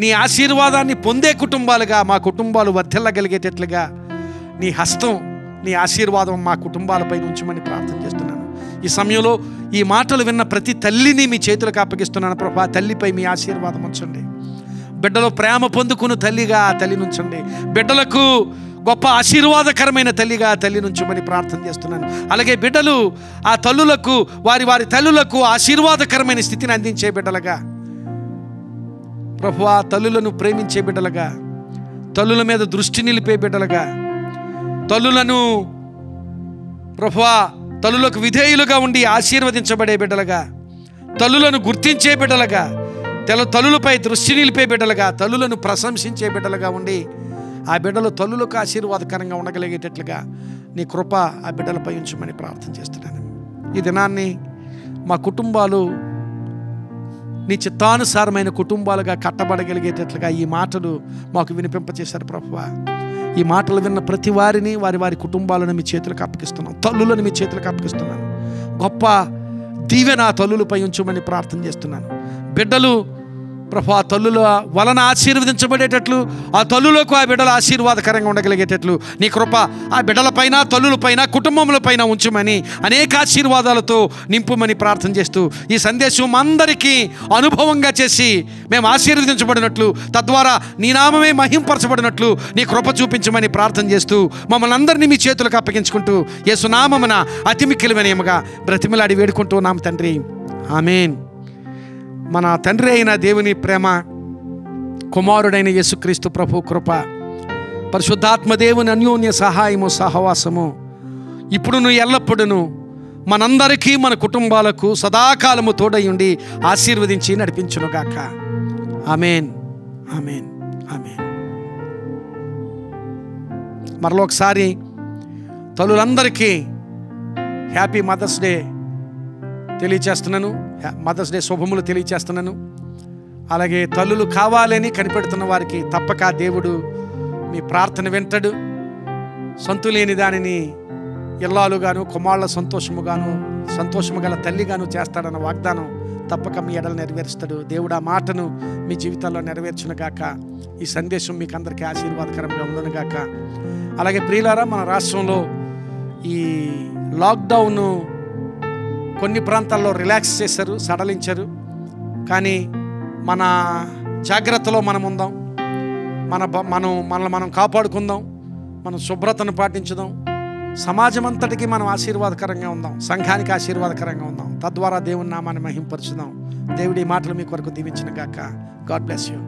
నీ ఆశీర్వాదాన్ని పొందే కుటుంబాలుగా మా కుటుంబాలు వర్ధిల్లగలిగేటట్లుగా నీ హస్తం, నీ ఆశీర్వాదం మా కుటుంబాలపై ఉంచమని ప్రార్థన చేస్తున్నాను. ఈ సమయంలో ఈ మాటలు విన్న ప్రతి తల్లిని మీ చేతులకు అప్పగిస్తున్నాను ప్రభా. తల్లిపై మీ ఆశీర్వాదం ఉంచండి. బిడ్డలో ప్రేమ పొందుకుని తల్లిగా ఆ తల్లి నుంచండి. బిడ్డలకు గొప్ప ఆశీర్వాదకరమైన తల్లిగా ఆ తల్లి నుంచమని ప్రార్థన చేస్తున్నాను. అలాగే బిడ్డలు ఆ తల్లులకు, వారి తల్లులకు ఆశీర్వాదకరమైన స్థితిని అందించే బిడ్డలుగా ప్రభువా, తల్లులను ప్రేమించే బిడ్డలుగా, తల్లుల మీద దృష్టి నిలిపే బిడ్డలుగా, తల్లులను ప్రభువా తల్లులకు విధేయులుగా ఉండి ఆశీర్వదించబడే బిడ్డలుగా, తల్లులను గుర్తించే బిడ్డలుగా, తల్లులపై దృష్టి నిలిపే బిడ్డలుగా, తల్లులను ప్రశంసించే బిడ్డలుగా ఉండి ఆ బిడ్డలు తల్లులకు ఆశీర్వాదకరంగా ఉండగలిగేటట్లుగా నీ కృప ఆ బిడ్డలపై ఉంచమని ప్రార్థన చేస్తున్నాను. ఈ దినాన్ని మా కుటుంబాలు నీ చిత్తానుసారమైన కుటుంబాలుగా కట్టబడగలిగేటట్లుగా ఈ మాటలు మాకు వినిపింపచేశారు ప్రభువా. ఈ మాటలు విన్న ప్రతి వారిని వారి వారి కుటుంబాలను మీ చేతులకు అప్పగిస్తున్నాను. తల్లులను మీ చేతులకు అప్పగిస్తున్నాను. గొప్ప దీవెన ఆ తల్లులపై ఉంచమని ప్రార్థన చేస్తున్నాను. బిడ్డలు ప్రభు ఆ తల్లుల వలన ఆశీర్వదించబడేటట్లు, ఆ తల్లులకు ఆ బిడ్డలు ఆశీర్వాదకరంగా ఉండగలిగేటట్లు నీ కృప ఆ బిడ్డలపైన, తల్లులపైన, కుటుంబములపైన ఉంచమని, అనేక ఆశీర్వాదాలతో నింపుమని ప్రార్థన చేస్తూ ఈ సందేశం అందరికీ అనుభవంగా చేసి మేము ఆశీర్వదించబడినట్లు, తద్వారా నీ నామమే మహింపరచబడినట్లు నీ కృప చూపించమని ప్రార్థన చేస్తూ మమ్మల్ని అందరినీ మీ చేతులకు అప్పగించుకుంటూ యేసునామమున అతి మిక్కిలి వినయముగా బ్రతిమలాడి వేడుకుంటూ నామ తండ్రి, ఆమేన్. మన తండ్రి అయిన దేవుని ప్రేమ, కుమారుడైన యేసుక్రీస్తు ప్రభు కృప, పరిశుద్ధాత్మ దేవుని అన్యోన్య సహాయము, సహవాసము ఇప్పుడును ఎల్లప్పుడును మనందరికీ, మన కుటుంబాలకు సదాకాలము తోడయుండి ఆశీర్వదించి నడిపించునుగాక. ఆమేన్, ఆమేన్, ఆమేన్. మరొకసారి తల్లులందరికీ హ్యాపీ మదర్స్ డే తెలియచేస్తున్నాను. మదర్స్ డే శుభములు తెలియచేస్తున్నాను. అలాగే తల్లులు కావాలని కనిపెడుతున్న వారికి తప్పక దేవుడు మీ ప్రార్థన వింటాడు. సంతులేని దానిని ఇల్లాలుగాను, కుమారుల సంతోషము గల తల్లిగాను చేస్తాడన్న వాగ్దానం తప్పక మీ ఎడలు నెరవేరుస్తాడు. దేవుడు ఆ మాటను మీ జీవితాల్లో నెరవేర్చునుగాక. ఈ సందేశం మీకు అందరికీ ఆశీర్వాదకరంగా ఉండునుగాక. అలాగే ప్రియులారా, మన రాష్ట్రంలో ఈ లాక్డౌన్ కొన్ని ప్రాంతాల్లో రిలాక్స్ చేశారు, సడలించారు. కానీ మన జాగ్రత్తలో మనం ఉందాం. మనం కాపాడుకుందాం. మనం శుభ్రతను పాటించుదాం. సమాజం అంతటికి మనం ఆశీర్వాదకరంగా ఉందాం. సంఘానికి ఆశీర్వాదకరంగా ఉందాం. తద్వారా దేవుని నామాన్ని మహింపరచుదాం. దేవుడి మాటలు మీ కొరకు దీవించునుగాక. God bless you.